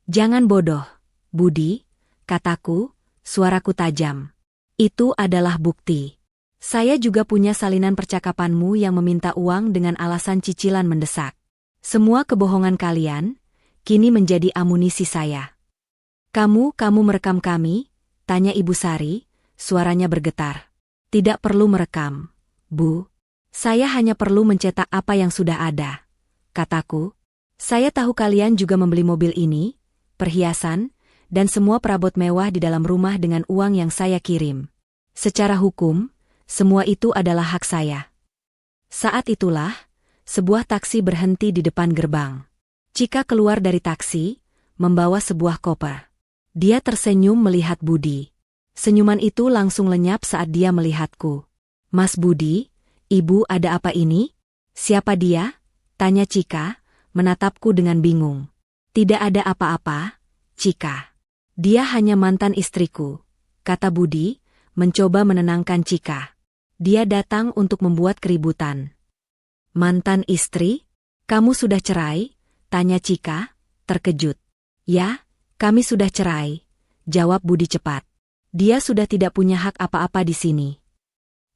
[SPEAKER 1] Jangan bodoh, Budi, kataku, suaraku tajam. Itu adalah bukti. Saya juga punya salinan percakapanmu yang meminta uang dengan alasan cicilan mendesak. Semua kebohongan kalian, kini menjadi amunisi saya. Kamu merekam kami? Tanya Ibu Sari, suaranya bergetar. Tidak perlu merekam, Bu. Saya hanya perlu mencetak apa yang sudah ada, kataku. Saya tahu kalian juga membeli mobil ini, perhiasan, dan semua perabot mewah di dalam rumah dengan uang yang saya kirim. Secara hukum, semua itu adalah hak saya. Saat itulah, sebuah taksi berhenti di depan gerbang. Cika keluar dari taksi, membawa sebuah koper. Dia tersenyum melihat Budi. Senyuman itu langsung lenyap saat dia melihatku. Mas Budi, Ibu ada apa ini? Siapa dia? Tanya Cika, menatapku dengan bingung. Tidak ada apa-apa, Cika. Dia hanya mantan istriku, kata Budi, mencoba menenangkan Cika. Dia datang untuk membuat keributan. Mantan istri? Kamu sudah cerai? Tanya Cika, terkejut. Ya, kami sudah cerai, jawab Budi cepat. Dia sudah tidak punya hak apa-apa di sini.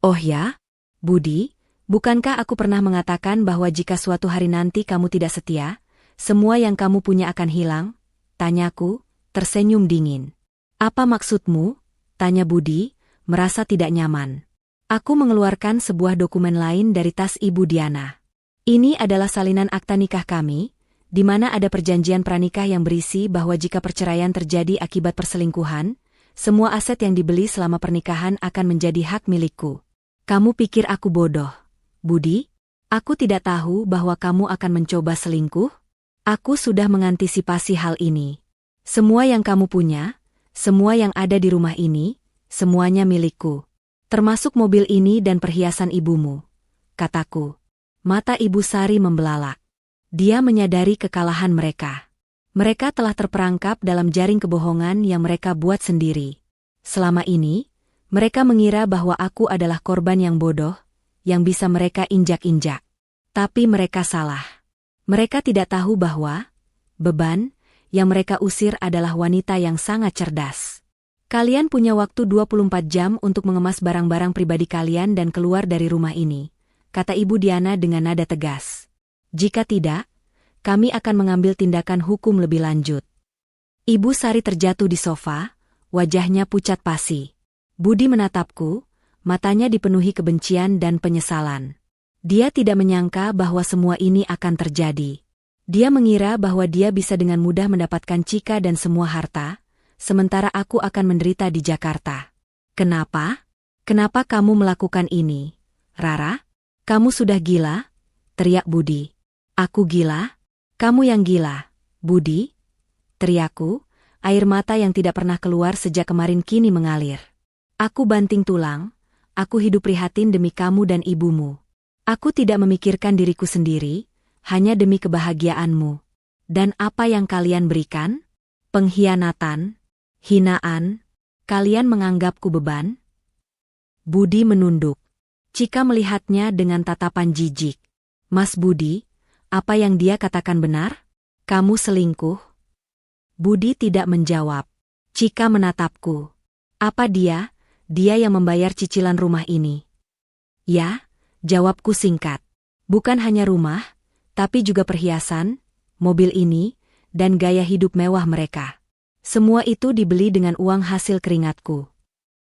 [SPEAKER 1] Oh ya? Budi, bukankah aku pernah mengatakan bahwa jika suatu hari nanti kamu tidak setia, semua yang kamu punya akan hilang? Tanyaku, tersenyum dingin. Apa maksudmu? Tanya Budi, merasa tidak nyaman. Aku mengeluarkan sebuah dokumen lain dari tas Ibu Diana. Ini adalah salinan akta nikah kami, di mana ada perjanjian pranikah yang berisi bahwa jika perceraian terjadi akibat perselingkuhan, semua aset yang dibeli selama pernikahan akan menjadi hak milikku. Kamu pikir aku bodoh, Budi? Aku tidak tahu bahwa kamu akan mencoba selingkuh? Aku sudah mengantisipasi hal ini. Semua yang kamu punya, semua yang ada di rumah ini, semuanya milikku. Termasuk mobil ini dan perhiasan ibumu, kataku. Mata Ibu Sari membelalak. Dia menyadari kekalahan mereka. Mereka telah terperangkap dalam jaring kebohongan yang mereka buat sendiri. Selama ini, mereka mengira bahwa aku adalah korban yang bodoh, yang bisa mereka injak-injak. Tapi mereka salah. Mereka tidak tahu bahwa beban yang mereka usir adalah wanita yang sangat cerdas. Kalian punya waktu 24 jam untuk mengemas barang-barang pribadi kalian dan keluar dari rumah ini, kata Ibu Diana dengan nada tegas. Jika tidak, kami akan mengambil tindakan hukum lebih lanjut. Ibu Sari terjatuh di sofa, wajahnya pucat pasi. Budi menatapku, matanya dipenuhi kebencian dan penyesalan. Dia tidak menyangka bahwa semua ini akan terjadi. Dia mengira bahwa dia bisa dengan mudah mendapatkan Cika dan semua harta, sementara aku akan menderita di Jakarta. Kenapa? Kenapa kamu melakukan ini, Rara? Kamu sudah gila? Teriak Budi. Aku gila? Kamu yang gila, Budi? Teriakku, air mata yang tidak pernah keluar sejak kemarin kini mengalir. Aku banting tulang, aku hidup prihatin demi kamu dan ibumu. Aku tidak memikirkan diriku sendiri, hanya demi kebahagiaanmu. Dan apa yang kalian berikan? Pengkhianatan, hinaan, kalian menganggapku beban? Budi menunduk. Cika melihatnya dengan tatapan jijik. Mas Budi, apa yang dia katakan benar? Kamu selingkuh? Budi tidak menjawab. Cika menatapku. Apa dia? Dia yang membayar cicilan rumah ini. Ya, jawabku singkat. Bukan hanya rumah, tapi juga perhiasan, mobil ini, dan gaya hidup mewah mereka. Semua itu dibeli dengan uang hasil keringatku.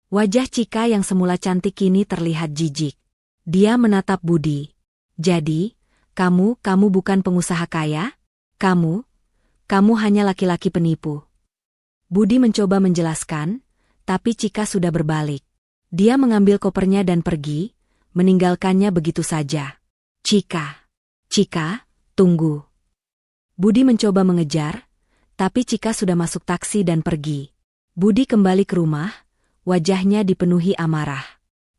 [SPEAKER 1] Wajah Cika yang semula cantik kini terlihat jijik. Dia menatap Budi. Jadi, kamu bukan pengusaha kaya? Kamu hanya laki-laki penipu. Budi mencoba menjelaskan, tapi Cika sudah berbalik. Dia mengambil kopernya dan pergi, meninggalkannya begitu saja. Cika, tunggu. Budi mencoba mengejar, tapi Cika sudah masuk taksi dan pergi. Budi kembali ke rumah, wajahnya dipenuhi amarah.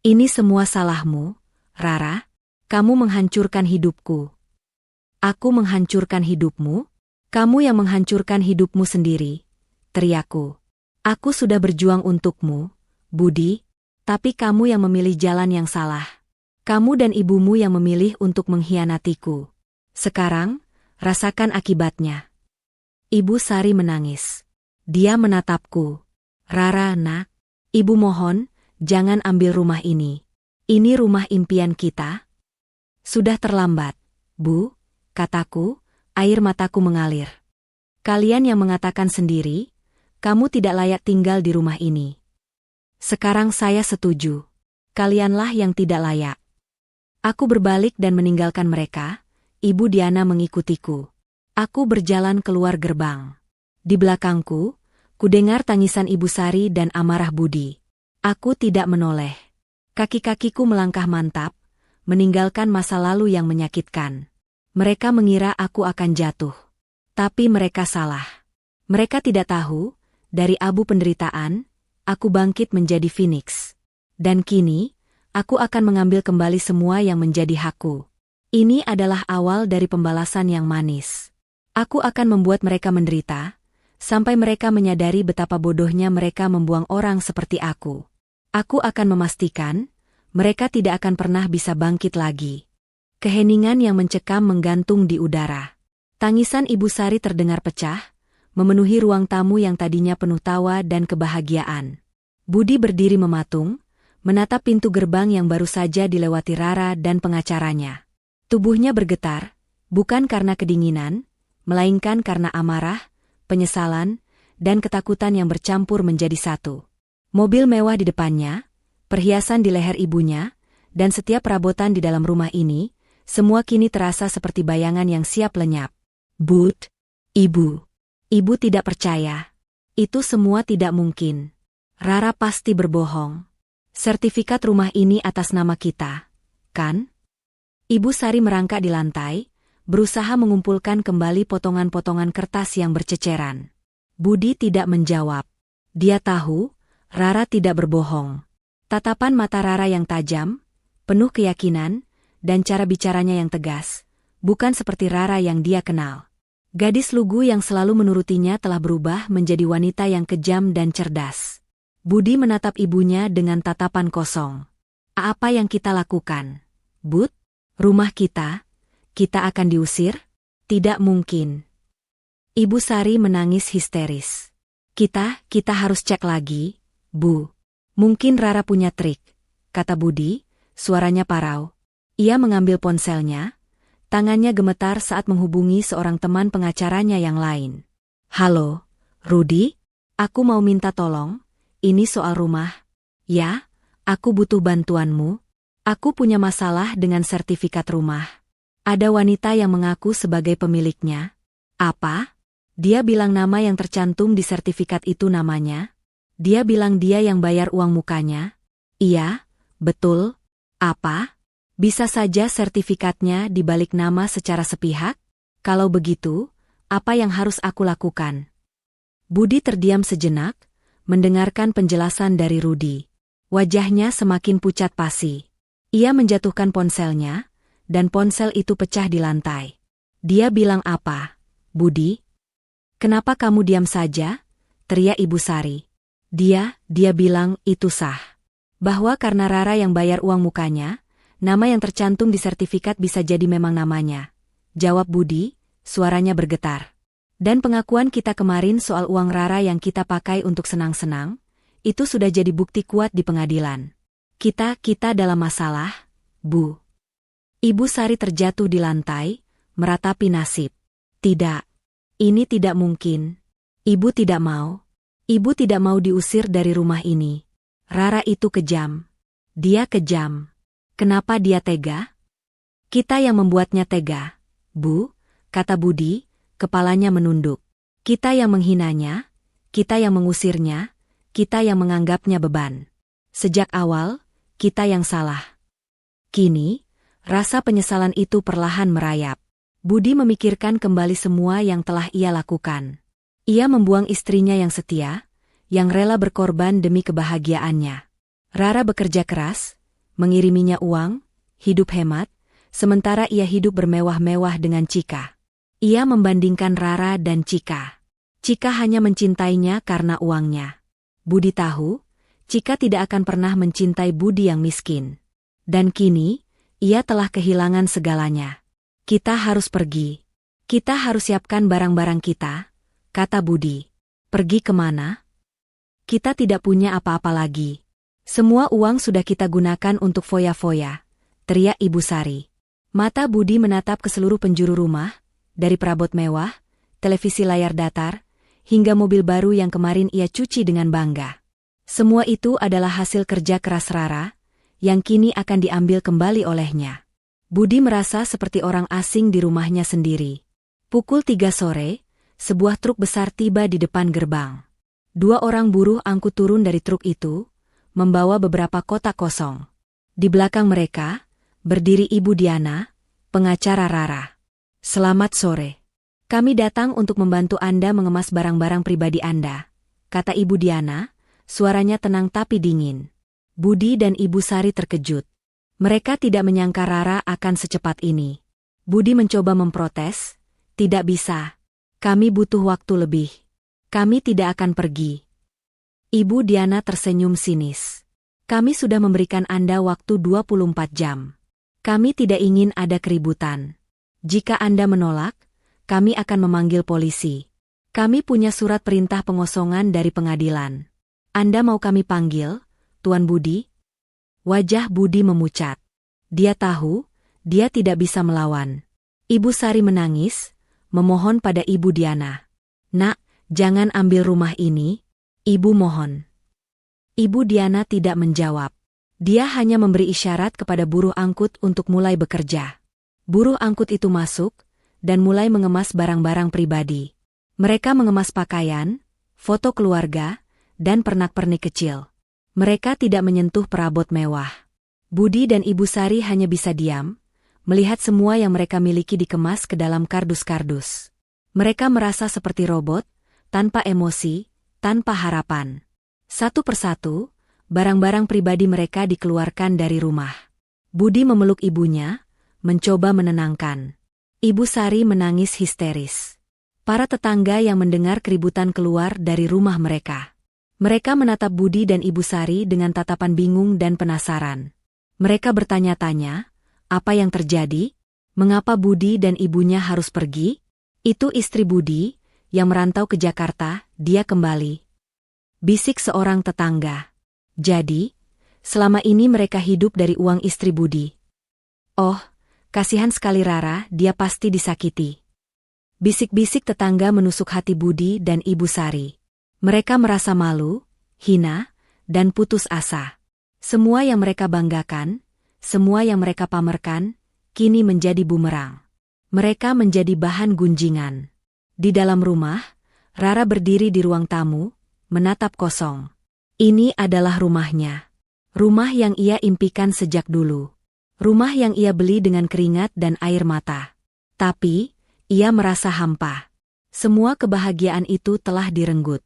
[SPEAKER 1] Ini semua salahmu, Rara. Kamu menghancurkan hidupku. Aku menghancurkan hidupmu? Kamu yang menghancurkan hidupmu sendiri, teriakku. Aku sudah berjuang untukmu, Budi, tapi kamu yang memilih jalan yang salah. Kamu dan ibumu yang memilih untuk mengkhianatiku. Sekarang, rasakan akibatnya. Ibu Sari menangis. Dia menatapku. Rara, nak, ibu mohon, jangan ambil rumah ini. Ini rumah impian kita. Sudah terlambat, Bu, kataku, air mataku mengalir. Kalian yang mengatakan sendiri, kamu tidak layak tinggal di rumah ini. Sekarang saya setuju. Kalianlah yang tidak layak. Aku berbalik dan meninggalkan mereka, Ibu Diana mengikutiku. Aku berjalan keluar gerbang. Di belakangku, kudengar tangisan Ibu Sari dan amarah Budi. Aku tidak menoleh. Kaki-kakiku melangkah mantap, meninggalkan masa lalu yang menyakitkan. Mereka mengira aku akan jatuh. Tapi mereka salah. Mereka tidak tahu, Dari abu penderitaan, aku bangkit menjadi Phoenix. Dan kini, aku akan mengambil kembali semua yang menjadi hakku. Ini adalah awal dari pembalasan yang manis. Aku akan membuat mereka menderita, sampai mereka menyadari betapa bodohnya mereka membuang orang seperti aku. Aku akan memastikan, mereka tidak akan pernah bisa bangkit lagi. Keheningan yang mencekam menggantung di udara. Tangisan Ibu Sari terdengar pecah, memenuhi ruang tamu yang tadinya penuh tawa dan kebahagiaan. Budi berdiri mematung, menatap pintu gerbang yang baru saja dilewati Rara dan pengacaranya. Tubuhnya bergetar, bukan karena kedinginan, melainkan karena amarah, penyesalan, dan ketakutan yang bercampur menjadi satu. Mobil mewah di depannya, perhiasan di leher ibunya, dan setiap perabotan di dalam rumah ini, semua kini terasa seperti bayangan yang siap lenyap. Bud, Ibu tidak percaya. Itu semua tidak mungkin. Rara pasti berbohong. Sertifikat rumah ini atas nama kita, kan? Ibu Sari merangkak di lantai, berusaha mengumpulkan kembali potongan-potongan kertas yang berceceran. Budi tidak menjawab. Dia tahu, Rara tidak berbohong. Tatapan mata Rara yang tajam, penuh keyakinan, dan cara bicaranya yang tegas, bukan seperti Rara yang dia kenal. Gadis lugu yang selalu menurutinya telah berubah menjadi wanita yang kejam dan cerdas. Budi menatap ibunya dengan tatapan kosong. Apa yang kita lakukan? Bud, rumah kita akan diusir? Tidak mungkin. Ibu Sari menangis histeris. Kita harus cek lagi, Bu. Mungkin Rara punya trik, kata Budi, suaranya parau. Ia mengambil ponselnya. Tangannya gemetar saat menghubungi seorang teman pengacaranya yang lain. Halo, Rudy? Aku mau minta tolong, ini soal rumah. Ya, aku butuh bantuanmu. Aku punya masalah dengan sertifikat rumah. Ada wanita yang mengaku sebagai pemiliknya. Apa? Dia bilang nama yang tercantum di sertifikat itu namanya. Dia bilang dia yang bayar uang mukanya. Iya, betul. Apa? Bisa saja sertifikatnya dibalik nama secara sepihak? Kalau begitu, apa yang harus aku lakukan? Budi terdiam sejenak, mendengarkan penjelasan dari Rudy. Wajahnya semakin pucat pasi. Ia menjatuhkan ponselnya, dan ponsel itu pecah di lantai. Dia bilang apa? Budi? Kenapa kamu diam saja? Teriak Ibu Sari. Dia bilang itu sah. Bahwa karena Rara yang bayar uang mukanya, nama yang tercantum di sertifikat bisa jadi memang namanya. Jawab Budi, suaranya bergetar. Dan pengakuan kita kemarin soal uang Rara yang kita pakai untuk senang-senang, itu sudah jadi bukti kuat di pengadilan. Kita dalam masalah, Bu. Ibu Sari terjatuh di lantai, meratapi nasib. Tidak. Ini tidak mungkin. Ibu tidak mau. Ibu tidak mau diusir dari rumah ini. Rara itu kejam. Dia kejam. Kenapa dia tega? Kita yang membuatnya tega, Bu, kata Budi, kepalanya menunduk. Kita yang menghinanya, kita yang mengusirnya, kita yang menganggapnya beban. Sejak awal, kita yang salah. Kini, rasa penyesalan itu perlahan merayap. Budi memikirkan kembali semua yang telah ia lakukan. Ia membuang istrinya yang setia, yang rela berkorban demi kebahagiaannya. Rara bekerja keras, mengiriminya uang, hidup hemat, sementara ia hidup bermewah-mewah dengan Cika. Ia membandingkan Rara dan Cika. Cika hanya mencintainya karena uangnya. Budi tahu, Cika tidak akan pernah mencintai Budi yang miskin. Dan kini, ia telah kehilangan segalanya. Kita harus pergi. Kita harus siapkan barang-barang kita, kata Budi. Pergi kemana? Kita tidak punya apa-apa lagi. Semua uang sudah kita gunakan untuk foya-foya, teriak Ibu Sari. Mata Budi menatap ke seluruh penjuru rumah, dari perabot mewah, televisi layar datar, hingga mobil baru yang kemarin ia cuci dengan bangga. Semua itu adalah hasil kerja keras Rara, yang kini akan diambil kembali olehnya. Budi merasa seperti orang asing di rumahnya sendiri. Pukul 3 sore, sebuah truk besar tiba di depan gerbang. 2 orang buruh angkut turun dari truk itu, membawa beberapa kotak kosong. Di belakang mereka, berdiri Ibu Diana, pengacara Rara. Selamat sore. Kami datang untuk membantu Anda mengemas barang-barang pribadi Anda, kata Ibu Diana, suaranya tenang tapi dingin. Budi dan Ibu Sari terkejut. Mereka tidak menyangka Rara akan secepat ini. Budi mencoba memprotes, "Tidak bisa. Kami butuh waktu lebih. Kami tidak akan pergi." Ibu Diana tersenyum sinis. "Kami sudah memberikan Anda waktu 24 jam. Kami tidak ingin ada keributan. Jika Anda menolak, kami akan memanggil polisi. Kami punya surat perintah pengosongan dari pengadilan. Anda mau kami panggil, Tuan Budi?" Wajah Budi memucat. Dia tahu, dia tidak bisa melawan. Ibu Sari menangis, memohon pada Ibu Diana. "Nak, jangan ambil rumah ini, Ibu mohon." Ibu Diana tidak menjawab. Dia hanya memberi isyarat kepada buruh angkut untuk mulai bekerja. Buruh angkut itu masuk, dan mulai mengemas barang-barang pribadi. Mereka mengemas pakaian, foto keluarga, dan pernak-pernik kecil. Mereka tidak menyentuh perabot mewah. Budi dan Ibu Sari hanya bisa diam, melihat semua yang mereka miliki dikemas ke dalam kardus-kardus. Mereka merasa seperti robot, tanpa emosi, tanpa harapan. Satu persatu, barang-barang pribadi mereka dikeluarkan dari rumah. Budi memeluk ibunya, mencoba menenangkan. Ibu Sari menangis histeris. Para tetangga yang mendengar keributan keluar dari rumah mereka. Mereka menatap Budi dan Ibu Sari dengan tatapan bingung dan penasaran. Mereka bertanya-tanya, apa yang terjadi? Mengapa Budi dan ibunya harus pergi? Itu istri Budi, yang merantau ke Jakarta, dia kembali. Bisik seorang tetangga. Jadi, selama ini mereka hidup dari uang istri Budi. Oh, kasihan sekali Rara, dia pasti disakiti. Bisik-bisik tetangga menusuk hati Budi dan Ibu Sari. Mereka merasa malu, hina, dan putus asa. Semua yang mereka banggakan, semua yang mereka pamerkan, kini menjadi bumerang. Mereka menjadi bahan gunjingan. Di dalam rumah, Rara berdiri di ruang tamu, menatap kosong. Ini adalah rumahnya. Rumah yang ia impikan sejak dulu. Rumah yang ia beli dengan keringat dan air mata. Tapi, ia merasa hampa. Semua kebahagiaan itu telah direnggut.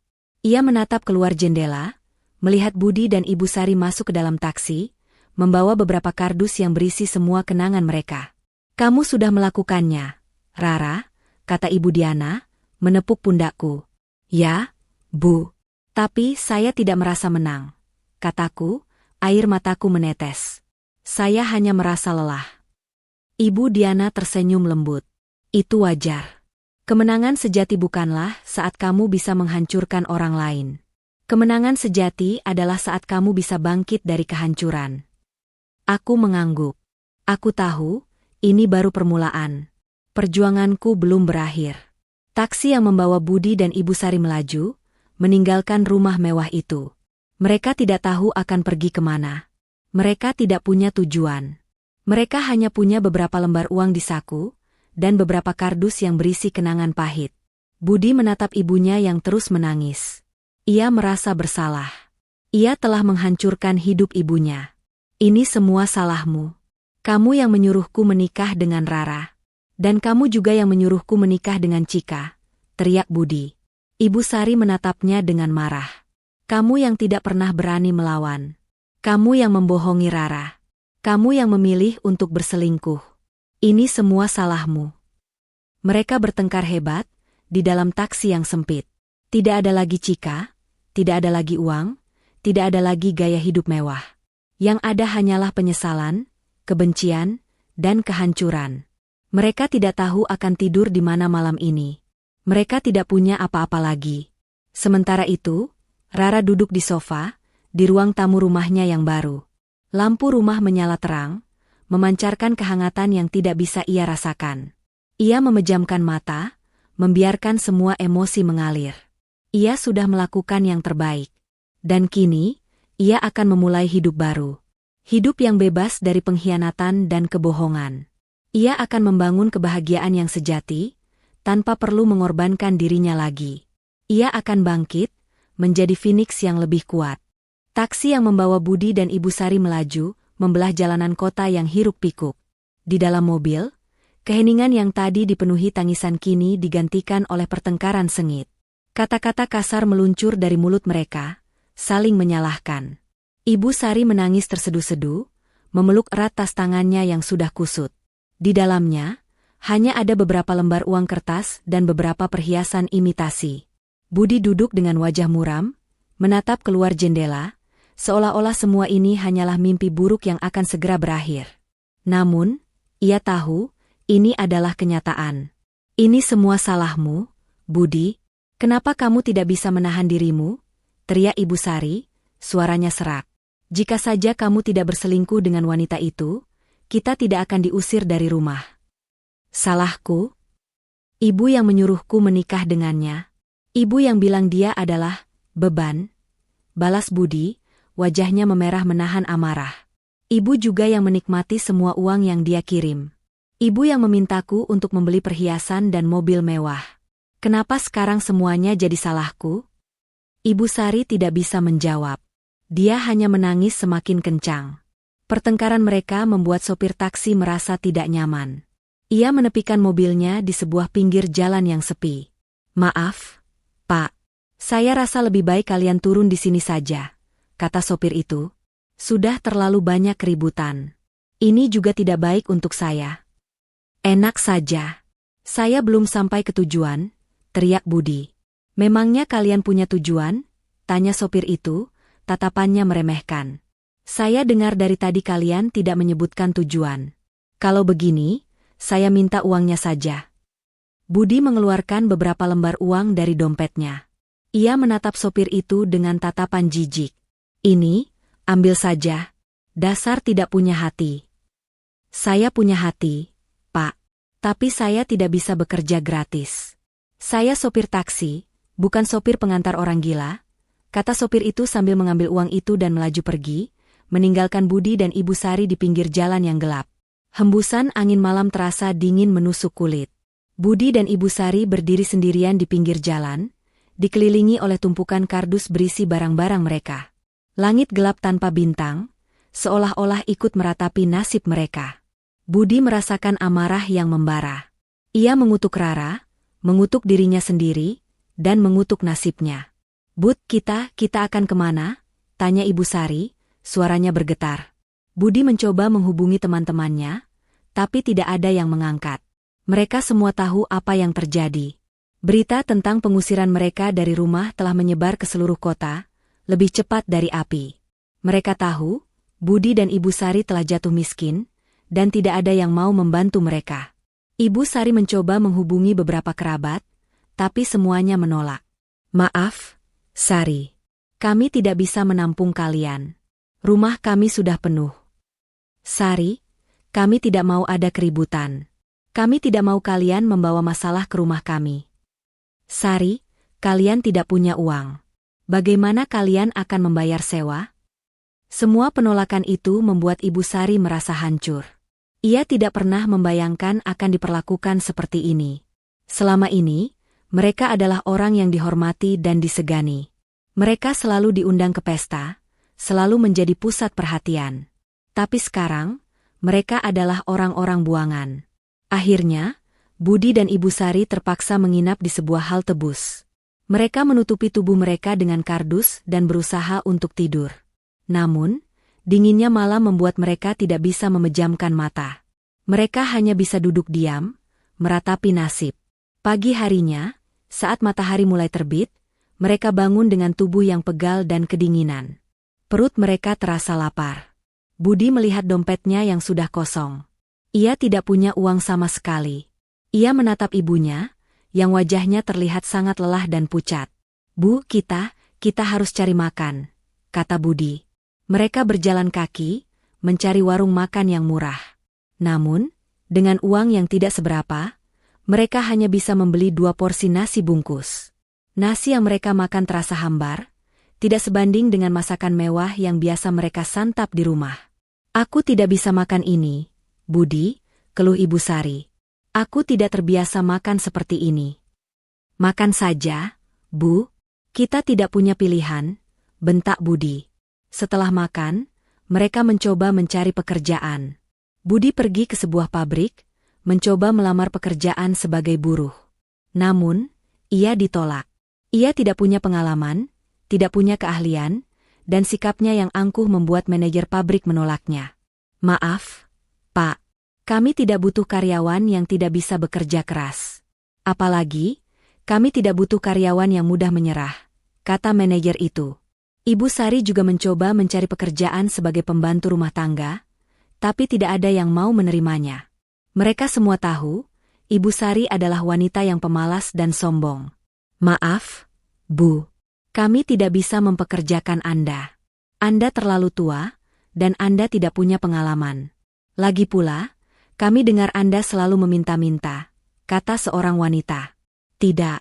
[SPEAKER 1] Ia menatap keluar jendela, melihat Budi dan Ibu Sari masuk ke dalam taksi, membawa beberapa kardus yang berisi semua kenangan mereka. "Kamu sudah melakukannya, Rara," kata Ibu Diana, menepuk pundakku. "Ya, Bu. Tapi saya tidak merasa menang," kataku, air mataku menetes. "Saya hanya merasa lelah." Ibu Diana tersenyum lembut. "Itu wajar. Kemenangan sejati bukanlah saat kamu bisa menghancurkan orang lain. Kemenangan sejati adalah saat kamu bisa bangkit dari kehancuran." Aku mengangguk. Aku tahu, ini baru permulaan. Perjuanganku belum berakhir. Taksi yang membawa Budi dan Ibu Sari melaju, meninggalkan rumah mewah itu. Mereka tidak tahu akan pergi kemana. Mereka tidak punya tujuan. Mereka hanya punya beberapa lembar uang di saku, dan beberapa kardus yang berisi kenangan pahit. Budi menatap ibunya yang terus menangis. Ia merasa bersalah. Ia telah menghancurkan hidup ibunya. "Ini semua salahmu. Kamu yang menyuruhku menikah dengan Rara. Dan kamu juga yang menyuruhku menikah dengan Cika," teriak Budi. Ibu Sari menatapnya dengan marah. "Kamu yang tidak pernah berani melawan. Kamu yang membohongi Rara. Kamu yang memilih untuk berselingkuh. Ini semua salahmu." Mereka bertengkar hebat, di dalam taksi yang sempit. Tidak ada lagi Cika, tidak ada lagi uang, tidak ada lagi gaya hidup mewah. Yang ada hanyalah penyesalan, kebencian, dan kehancuran. Mereka tidak tahu akan tidur di mana malam ini. Mereka tidak punya apa-apa lagi. Sementara itu, Rara duduk di sofa, di ruang tamu rumahnya yang baru. Lampu rumah menyala terang, memancarkan kehangatan yang tidak bisa ia rasakan. Ia memejamkan mata, membiarkan semua emosi mengalir. Ia sudah melakukan yang terbaik. Dan kini, ia akan memulai hidup baru. Hidup yang bebas dari pengkhianatan dan kebohongan. Ia akan membangun kebahagiaan yang sejati, tanpa perlu mengorbankan dirinya lagi. Ia akan bangkit, menjadi Phoenix yang lebih kuat. Taksi yang membawa Budi dan Ibu Sari melaju, membelah jalanan kota yang hiruk-pikuk. Di dalam mobil, keheningan yang tadi dipenuhi tangisan kini digantikan oleh pertengkaran sengit. Kata-kata kasar meluncur dari mulut mereka, saling menyalahkan. Ibu Sari menangis terseduh-seduh, memeluk erat tas tangannya yang sudah kusut. Di dalamnya, hanya ada beberapa lembar uang kertas dan beberapa perhiasan imitasi. Budi duduk dengan wajah muram, menatap keluar jendela, seolah-olah semua ini hanyalah mimpi buruk yang akan segera berakhir. Namun, ia tahu, ini adalah kenyataan. Ini semua salahmu, Budi. Kenapa kamu tidak bisa menahan dirimu? Teriak Ibu Sari, suaranya serak. Jika saja kamu tidak berselingkuh dengan wanita itu, kita tidak akan diusir dari rumah. Salahku? Ibu yang menyuruhku menikah dengannya. Ibu yang bilang dia adalah beban. Balas Budi, wajahnya memerah menahan amarah. Ibu juga yang menikmati semua uang yang dia kirim. Ibu yang memintaku untuk membeli perhiasan dan mobil mewah. Kenapa sekarang semuanya jadi salahku? Ibu Sari tidak bisa menjawab. Dia hanya menangis semakin kencang. Pertengkaran mereka membuat sopir taksi merasa tidak nyaman. Ia menepikan mobilnya di sebuah pinggir jalan yang sepi. Maaf, Pak. Saya rasa lebih baik kalian turun di sini saja, kata sopir itu. Sudah terlalu banyak keributan. Ini juga tidak baik untuk saya. Enak saja. Saya belum sampai ke tujuan, teriak Budi. Memangnya kalian punya tujuan? Tanya sopir itu, tatapannya meremehkan. Saya dengar dari tadi kalian tidak menyebutkan tujuan. Kalau begini, saya minta uangnya saja. Budi mengeluarkan beberapa lembar uang dari dompetnya. Ia menatap sopir itu dengan tatapan jijik. Ini, ambil saja. Dasar tidak punya hati. Saya punya hati, Pak. Tapi saya tidak bisa bekerja gratis. Saya sopir taksi, bukan sopir pengantar orang gila, kata sopir itu sambil mengambil uang itu dan melaju pergi, meninggalkan Budi dan Ibu Sari di pinggir jalan yang gelap. Hembusan angin malam terasa dingin menusuk kulit. Budi dan Ibu Sari berdiri sendirian di pinggir jalan, dikelilingi oleh tumpukan kardus berisi barang-barang mereka. Langit gelap tanpa bintang, seolah-olah ikut meratapi nasib mereka. Budi merasakan amarah yang membara. Ia mengutuk Rara, mengutuk dirinya sendiri, dan mengutuk nasibnya. Bud, kita akan kemana? Tanya Ibu Sari, suaranya bergetar. Budi mencoba menghubungi teman-temannya, tapi tidak ada yang mengangkat. Mereka semua tahu apa yang terjadi. Berita tentang pengusiran mereka dari rumah telah menyebar ke seluruh kota, lebih cepat dari api. Mereka tahu, Budi dan Ibu Sari telah jatuh miskin, dan tidak ada yang mau membantu mereka. Ibu Sari mencoba menghubungi beberapa kerabat, tapi semuanya menolak. Maaf, Sari. Kami tidak bisa menampung kalian. Rumah kami sudah penuh. Sari, kami tidak mau ada keributan. Kami tidak mau kalian membawa masalah ke rumah kami. Sari, kalian tidak punya uang. Bagaimana kalian akan membayar sewa? Semua penolakan itu membuat Ibu Sari merasa hancur. Ia tidak pernah membayangkan akan diperlakukan seperti ini. Selama ini, mereka adalah orang yang dihormati dan disegani. Mereka selalu diundang ke pesta, selalu menjadi pusat perhatian. Tapi sekarang, mereka adalah orang-orang buangan. Akhirnya, Budi dan Ibu Sari terpaksa menginap di sebuah halte bus. Mereka menutupi tubuh mereka dengan kardus dan berusaha untuk tidur. Namun, dinginnya malam membuat mereka tidak bisa memejamkan mata. Mereka hanya bisa duduk diam, meratapi nasib. Pagi harinya, saat matahari mulai terbit, mereka bangun dengan tubuh yang pegal dan kedinginan. Perut mereka terasa lapar. Budi melihat dompetnya yang sudah kosong. Ia tidak punya uang sama sekali. Ia menatap ibunya, yang wajahnya terlihat sangat lelah dan pucat. Bu, kita harus cari makan, kata Budi. Mereka berjalan kaki, mencari warung makan yang murah. Namun, dengan uang yang tidak seberapa, mereka hanya bisa membeli 2 porsi nasi bungkus. Nasi yang mereka makan terasa hambar, tidak sebanding dengan masakan mewah yang biasa mereka santap di rumah. Aku tidak bisa makan ini, Budi, keluh Ibu Sari. Aku tidak terbiasa makan seperti ini. Makan saja, Bu. Kita tidak punya pilihan, bentak Budi. Setelah makan, mereka mencoba mencari pekerjaan. Budi pergi ke sebuah pabrik, mencoba melamar pekerjaan sebagai buruh. Namun, ia ditolak. Ia tidak punya pengalaman, tidak punya keahlian, dan sikapnya yang angkuh membuat manajer pabrik menolaknya. Maaf, Pak. Kami tidak butuh karyawan yang tidak bisa bekerja keras. Apalagi, kami tidak butuh karyawan yang mudah menyerah, kata manajer itu. Ibu Sari juga mencoba mencari pekerjaan sebagai pembantu rumah tangga, tapi tidak ada yang mau menerimanya. Mereka semua tahu, Ibu Sari adalah wanita yang pemalas dan sombong. Maaf, Bu. Kami tidak bisa mempekerjakan Anda. Anda terlalu tua, dan Anda tidak punya pengalaman. Lagi pula, kami dengar Anda selalu meminta-minta, kata seorang wanita. Tidak.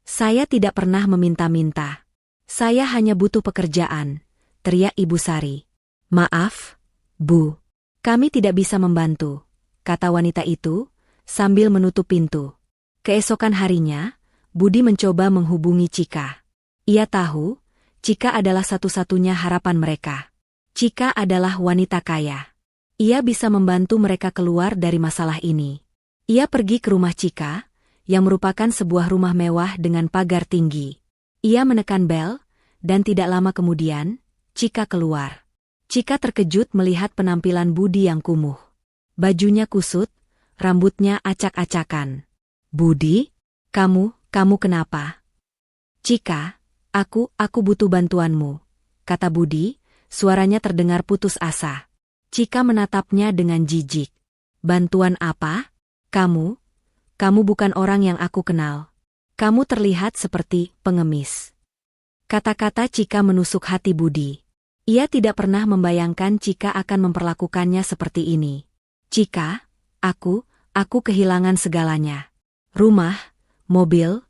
[SPEAKER 1] Saya tidak pernah meminta-minta. Saya hanya butuh pekerjaan, teriak Ibu Sari. Maaf, Bu. Kami tidak bisa membantu, kata wanita itu, sambil menutup pintu. Keesokan harinya, Budi mencoba menghubungi Cika. Ia tahu, Cika adalah satu-satunya harapan mereka. Cika adalah wanita kaya. Ia bisa membantu mereka keluar dari masalah ini. Ia pergi ke rumah Cika, yang merupakan sebuah rumah mewah dengan pagar tinggi. Ia menekan bel, dan tidak lama kemudian, Cika keluar. Cika terkejut melihat penampilan Budi yang kumuh. Bajunya kusut, rambutnya acak-acakan. Budi, kamu kenapa? Cika, aku butuh bantuanmu, kata Budi, suaranya terdengar putus asa. Cika menatapnya dengan jijik. Bantuan apa? Kamu bukan orang yang aku kenal. Kamu terlihat seperti pengemis. Kata-kata Cika menusuk hati Budi. Ia tidak pernah membayangkan Cika akan memperlakukannya seperti ini. Cika, aku kehilangan segalanya. Rumah, mobil,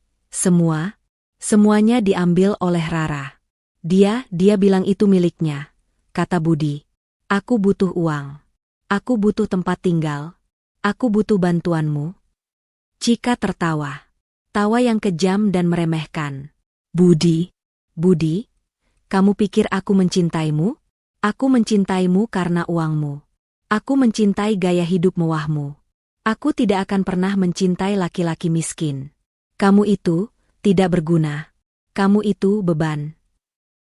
[SPEAKER 1] semuanya diambil oleh Rara. Dia bilang itu miliknya, kata Budi. Aku butuh uang. Aku butuh tempat tinggal. Aku butuh bantuanmu. Cika tertawa. Tawa yang kejam dan meremehkan. Budi, kamu pikir aku mencintaimu? Aku mencintaimu karena uangmu. Aku mencintai gaya hidup mewahmu. Aku tidak akan pernah mencintai laki-laki miskin. Kamu itu tidak berguna. Kamu itu beban.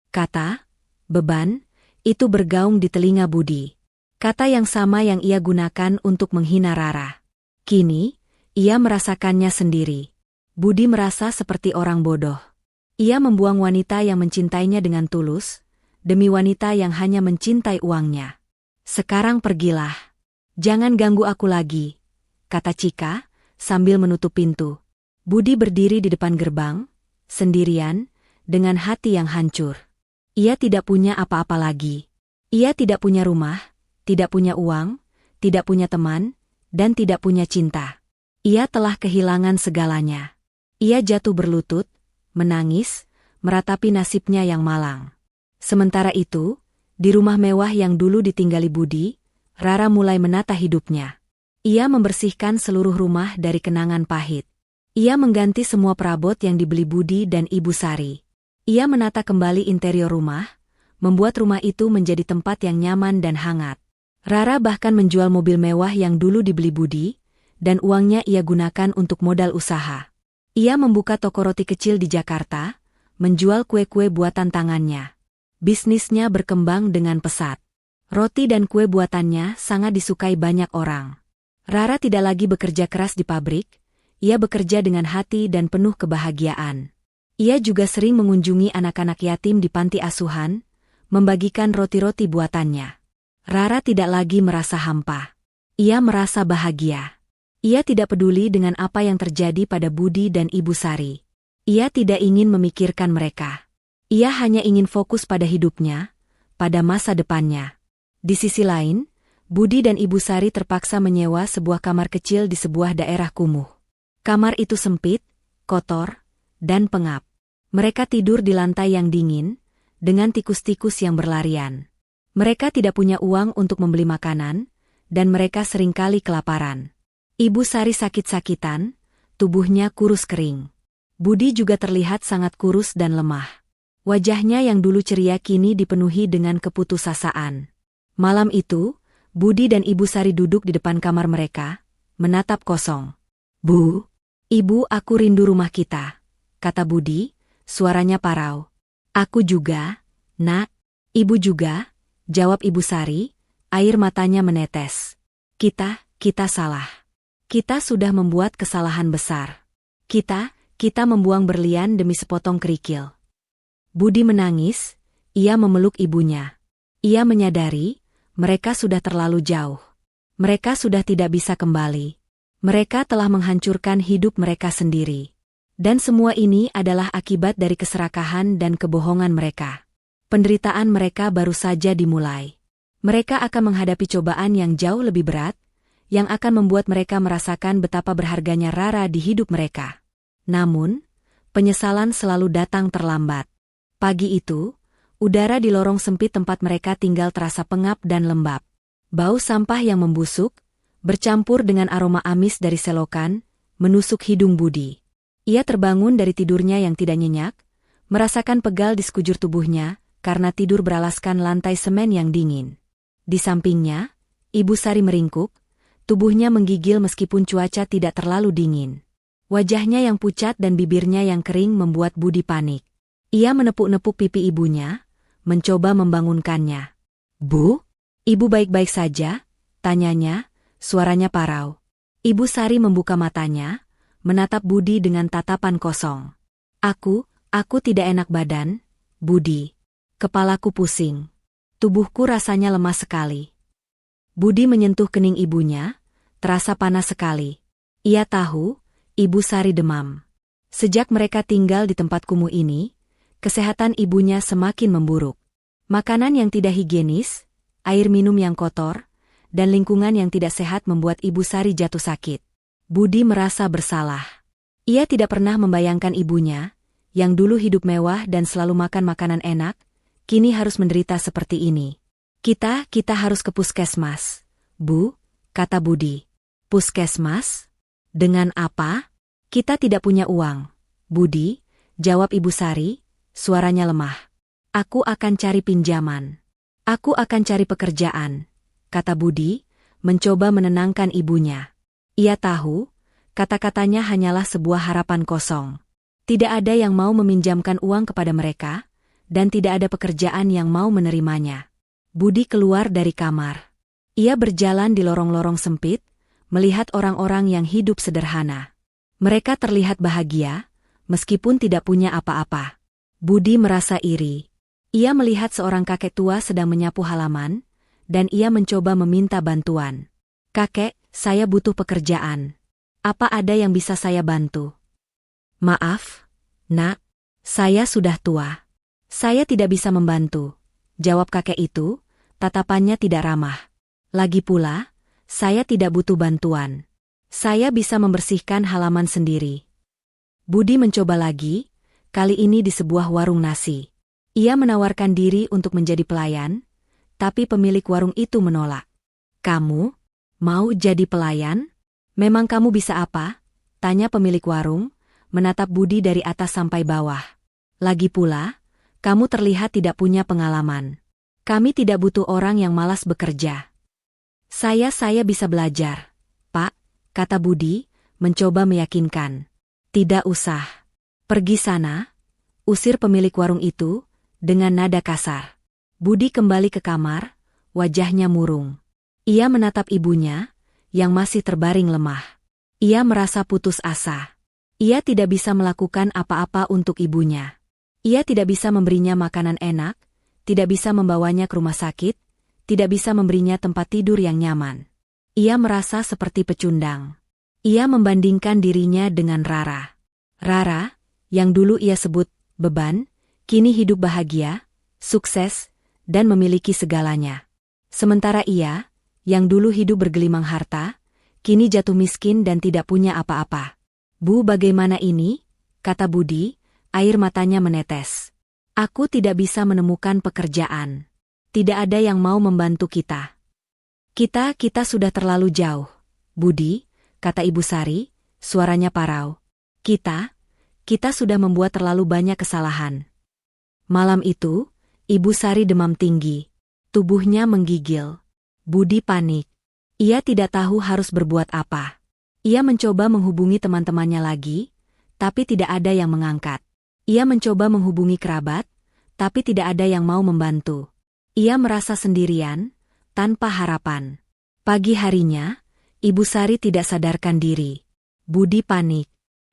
[SPEAKER 1] Kata, beban, itu bergaung di telinga Budi. Kata yang sama yang ia gunakan untuk menghina Rara. Kini, ia merasakannya sendiri. Budi merasa seperti orang bodoh. Ia membuang wanita yang mencintainya dengan tulus, demi wanita yang hanya mencintai uangnya. Sekarang pergilah. Jangan ganggu aku lagi, kata Cika, sambil menutup pintu. Budi berdiri di depan gerbang, sendirian, dengan hati yang hancur. Ia tidak punya apa-apa lagi. Ia tidak punya rumah, tidak punya uang, tidak punya teman, dan tidak punya cinta. Ia telah kehilangan segalanya. Ia jatuh berlutut, menangis, meratapi nasibnya yang malang. Sementara itu, di rumah mewah yang dulu ditinggali Budi, Rara mulai menata hidupnya. Ia membersihkan seluruh rumah dari kenangan pahit. Ia mengganti semua perabot yang dibeli Budi dan Ibu Sari. Ia menata kembali interior rumah, membuat rumah itu menjadi tempat yang nyaman dan hangat. Rara bahkan menjual mobil mewah yang dulu dibeli Budi, dan uangnya ia gunakan untuk modal usaha. Ia membuka toko roti kecil di Jakarta, menjual kue-kue buatan tangannya. Bisnisnya berkembang dengan pesat. Roti dan kue buatannya sangat disukai banyak orang. Rara tidak lagi bekerja keras di pabrik, ia bekerja dengan hati dan penuh kebahagiaan. Ia juga sering mengunjungi anak-anak yatim di panti asuhan, membagikan roti-roti buatannya. Rara tidak lagi merasa hampa. Ia merasa bahagia. Ia tidak peduli dengan apa yang terjadi pada Budi dan Ibu Sari. Ia tidak ingin memikirkan mereka. Ia hanya ingin fokus pada hidupnya, pada masa depannya. Di sisi lain, Budi dan Ibu Sari terpaksa menyewa sebuah kamar kecil di sebuah daerah kumuh. Kamar itu sempit, kotor, dan pengap. Mereka tidur di lantai yang dingin, dengan tikus-tikus yang berlarian. Mereka tidak punya uang untuk membeli makanan, dan mereka seringkali kelaparan. Ibu Sari sakit-sakitan, tubuhnya kurus kering. Budi juga terlihat sangat kurus dan lemah. Wajahnya yang dulu ceria kini dipenuhi dengan keputusasaan. Malam itu, Budi dan Ibu Sari duduk di depan kamar mereka, menatap kosong. Bu, Ibu, aku rindu rumah kita, kata Budi, suaranya parau. Aku juga, Nak. Ibu juga, jawab Ibu Sari, air matanya menetes. Kita salah. Kita sudah membuat kesalahan besar. Kita membuang berlian demi sepotong kerikil. Budi menangis, ia memeluk ibunya. Ia menyadari, mereka sudah terlalu jauh. Mereka sudah tidak bisa kembali. Mereka telah menghancurkan hidup mereka sendiri. Dan semua ini adalah akibat dari keserakahan dan kebohongan mereka. Penderitaan mereka baru saja dimulai. Mereka akan menghadapi cobaan yang jauh lebih berat, yang akan membuat mereka merasakan betapa berharganya Rara di hidup mereka. Namun, penyesalan selalu datang terlambat. Pagi itu, udara di lorong sempit tempat mereka tinggal terasa pengap dan lembab. Bau sampah yang membusuk, bercampur dengan aroma amis dari selokan, menusuk hidung Budi. Ia terbangun dari tidurnya yang tidak nyenyak, merasakan pegal di sekujur tubuhnya, karena tidur beralaskan lantai semen yang dingin. Di sampingnya, Ibu Sari meringkuk, tubuhnya menggigil meskipun cuaca tidak terlalu dingin. Wajahnya yang pucat dan bibirnya yang kering membuat Budi panik. Ia menepuk-nepuk pipi ibunya, mencoba membangunkannya. Bu? Ibu baik-baik saja? Tanyanya, suaranya parau. Ibu Sari membuka matanya, menatap Budi dengan tatapan kosong. Aku tidak enak badan, Budi. Kepalaku pusing. Tubuhku rasanya lemah sekali. Budi menyentuh kening ibunya, terasa panas sekali. Ia tahu, Ibu Sari demam. Sejak mereka tinggal di tempat kumuh ini, kesehatan ibunya semakin memburuk. Makanan yang tidak higienis, air minum yang kotor, dan lingkungan yang tidak sehat membuat Ibu Sari jatuh sakit. Budi merasa bersalah. Ia tidak pernah membayangkan ibunya, yang dulu hidup mewah dan selalu makan makanan enak, kini harus menderita seperti ini. Kita harus ke puskesmas. Bu, kata Budi. Puskesmas? Dengan apa? Kita tidak punya uang. Budi, jawab Ibu Sari, suaranya lemah. Aku akan cari pinjaman. Aku akan cari pekerjaan, kata Budi, mencoba menenangkan ibunya. Ia tahu, kata-katanya hanyalah sebuah harapan kosong. Tidak ada yang mau meminjamkan uang kepada mereka, dan tidak ada pekerjaan yang mau menerimanya. Budi keluar dari kamar. Ia berjalan di lorong-lorong sempit, melihat orang-orang yang hidup sederhana. Mereka terlihat bahagia, meskipun tidak punya apa-apa. Budi merasa iri. Ia melihat seorang kakek tua sedang menyapu halaman, dan ia mencoba meminta bantuan. Kakek, saya butuh pekerjaan. Apa ada yang bisa saya bantu? Maaf, Nak, saya sudah tua. Saya tidak bisa membantu, jawab kakek itu, tatapannya tidak ramah. Lagi pula, saya tidak butuh bantuan. Saya bisa membersihkan halaman sendiri. Budi mencoba lagi, kali ini di sebuah warung nasi. Ia menawarkan diri untuk menjadi pelayan, tapi pemilik warung itu menolak. Kamu mau jadi pelayan? Memang kamu bisa apa? Tanya pemilik warung, menatap Budi dari atas sampai bawah. Lagi pula, kamu terlihat tidak punya pengalaman. Kami tidak butuh orang yang malas bekerja. Saya bisa belajar, Pak, kata Budi, mencoba meyakinkan. Tidak usah. Pergi sana, usir pemilik warung itu, dengan nada kasar. Budi kembali ke kamar, wajahnya murung. Ia menatap ibunya, yang masih terbaring lemah. Ia merasa putus asa. Ia tidak bisa melakukan apa-apa untuk ibunya. Ia tidak bisa memberinya makanan enak, tidak bisa membawanya ke rumah sakit, tidak bisa memberinya tempat tidur yang nyaman. Ia merasa seperti pecundang. Ia membandingkan dirinya dengan Rara. Rara, yang dulu ia sebut beban, kini hidup bahagia, sukses, dan memiliki segalanya. Sementara ia, yang dulu hidup bergelimang harta, kini jatuh miskin dan tidak punya apa-apa. Bu, bagaimana ini? Kata Budi, air matanya menetes. Aku tidak bisa menemukan pekerjaan. Tidak ada yang mau membantu kita. Kita sudah terlalu jauh. Budi, kata Ibu Sari, suaranya parau. Kita sudah membuat terlalu banyak kesalahan. Malam itu, Ibu Sari demam tinggi. Tubuhnya menggigil. Budi panik. Ia tidak tahu harus berbuat apa. Ia mencoba menghubungi teman-temannya lagi, tapi tidak ada yang mengangkat. Ia mencoba menghubungi kerabat, tapi tidak ada yang mau membantu. Ia merasa sendirian, tanpa harapan. Pagi harinya, Ibu Sari tidak sadarkan diri. Budi panik.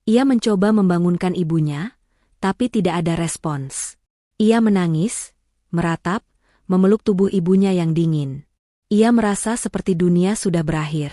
[SPEAKER 1] Ia mencoba membangunkan ibunya, tapi tidak ada respons. Ia menangis, meratap, memeluk tubuh ibunya yang dingin. Ia merasa seperti dunia sudah berakhir.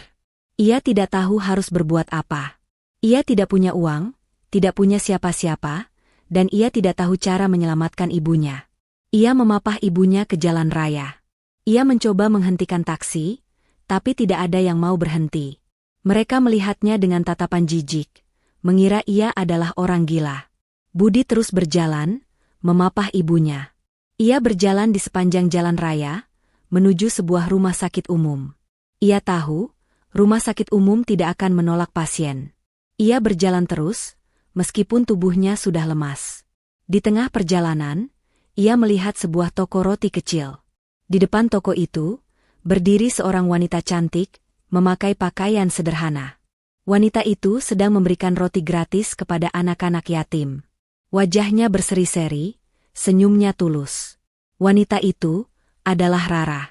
[SPEAKER 1] Ia tidak tahu harus berbuat apa. Ia tidak punya uang, tidak punya siapa-siapa, dan ia tidak tahu cara menyelamatkan ibunya. Ia memapah ibunya ke jalan raya. Ia mencoba menghentikan taksi, tapi tidak ada yang mau berhenti. Mereka melihatnya dengan tatapan jijik, mengira ia adalah orang gila. Budi terus berjalan, memapah ibunya. Ia berjalan di sepanjang jalan raya, menuju sebuah rumah sakit umum. Ia tahu, rumah sakit umum tidak akan menolak pasien. Ia berjalan terus, meskipun tubuhnya sudah lemas. Di tengah perjalanan, ia melihat sebuah toko roti kecil. Di depan toko itu, berdiri seorang wanita cantik, memakai pakaian sederhana. Wanita itu sedang memberikan roti gratis kepada anak-anak yatim. Wajahnya berseri-seri, senyumnya tulus. Wanita itu adalah Rara.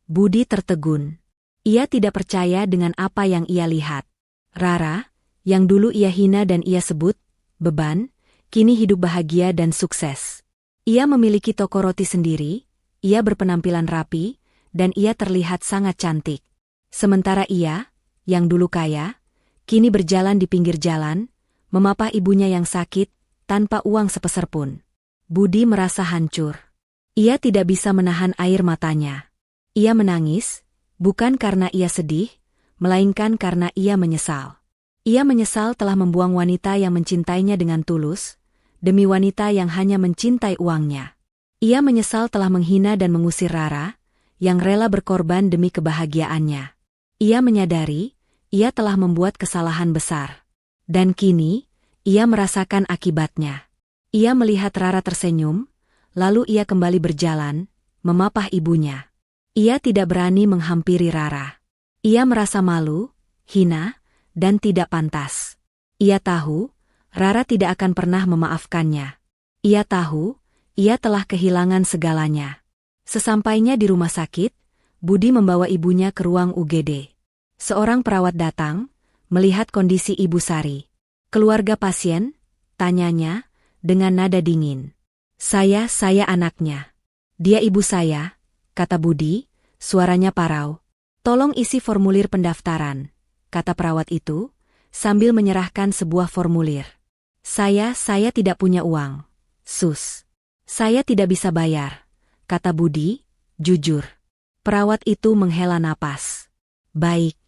[SPEAKER 1] Budi tertegun. Ia tidak percaya dengan apa yang ia lihat. Rara, yang dulu ia hina dan ia sebut beban, kini hidup bahagia dan sukses. Ia memiliki toko roti sendiri, ia berpenampilan rapi, dan ia terlihat sangat cantik. Sementara ia, yang dulu kaya, kini berjalan di pinggir jalan, memapah ibunya yang sakit, tanpa uang sepeser pun. Budi merasa hancur. Ia tidak bisa menahan air matanya. Ia menangis, bukan karena ia sedih, melainkan karena ia menyesal. Ia menyesal telah membuang wanita yang mencintainya dengan tulus, demi wanita yang hanya mencintai uangnya. Ia menyesal telah menghina dan mengusir Rara, yang rela berkorban demi kebahagiaannya. Ia menyadari, ia telah membuat kesalahan besar. Dan kini, ia merasakan akibatnya. Ia melihat Rara tersenyum, lalu ia kembali berjalan, memapah ibunya. Ia tidak berani menghampiri Rara. Ia merasa malu, hina, dan tidak pantas. Ia tahu, Rara tidak akan pernah memaafkannya. Ia tahu, ia telah kehilangan segalanya. Sesampainya di rumah sakit, Budi membawa ibunya ke ruang UGD. Seorang perawat datang, melihat kondisi Ibu Sari. Keluarga pasien, tanyanya, dengan nada dingin. Saya anaknya. Dia ibu saya, kata Budi, suaranya parau. Tolong isi formulir pendaftaran, kata perawat itu, sambil menyerahkan sebuah formulir. Saya tidak punya uang. Sus. Saya tidak bisa bayar, kata Budi, jujur. Perawat itu menghela napas. Baik.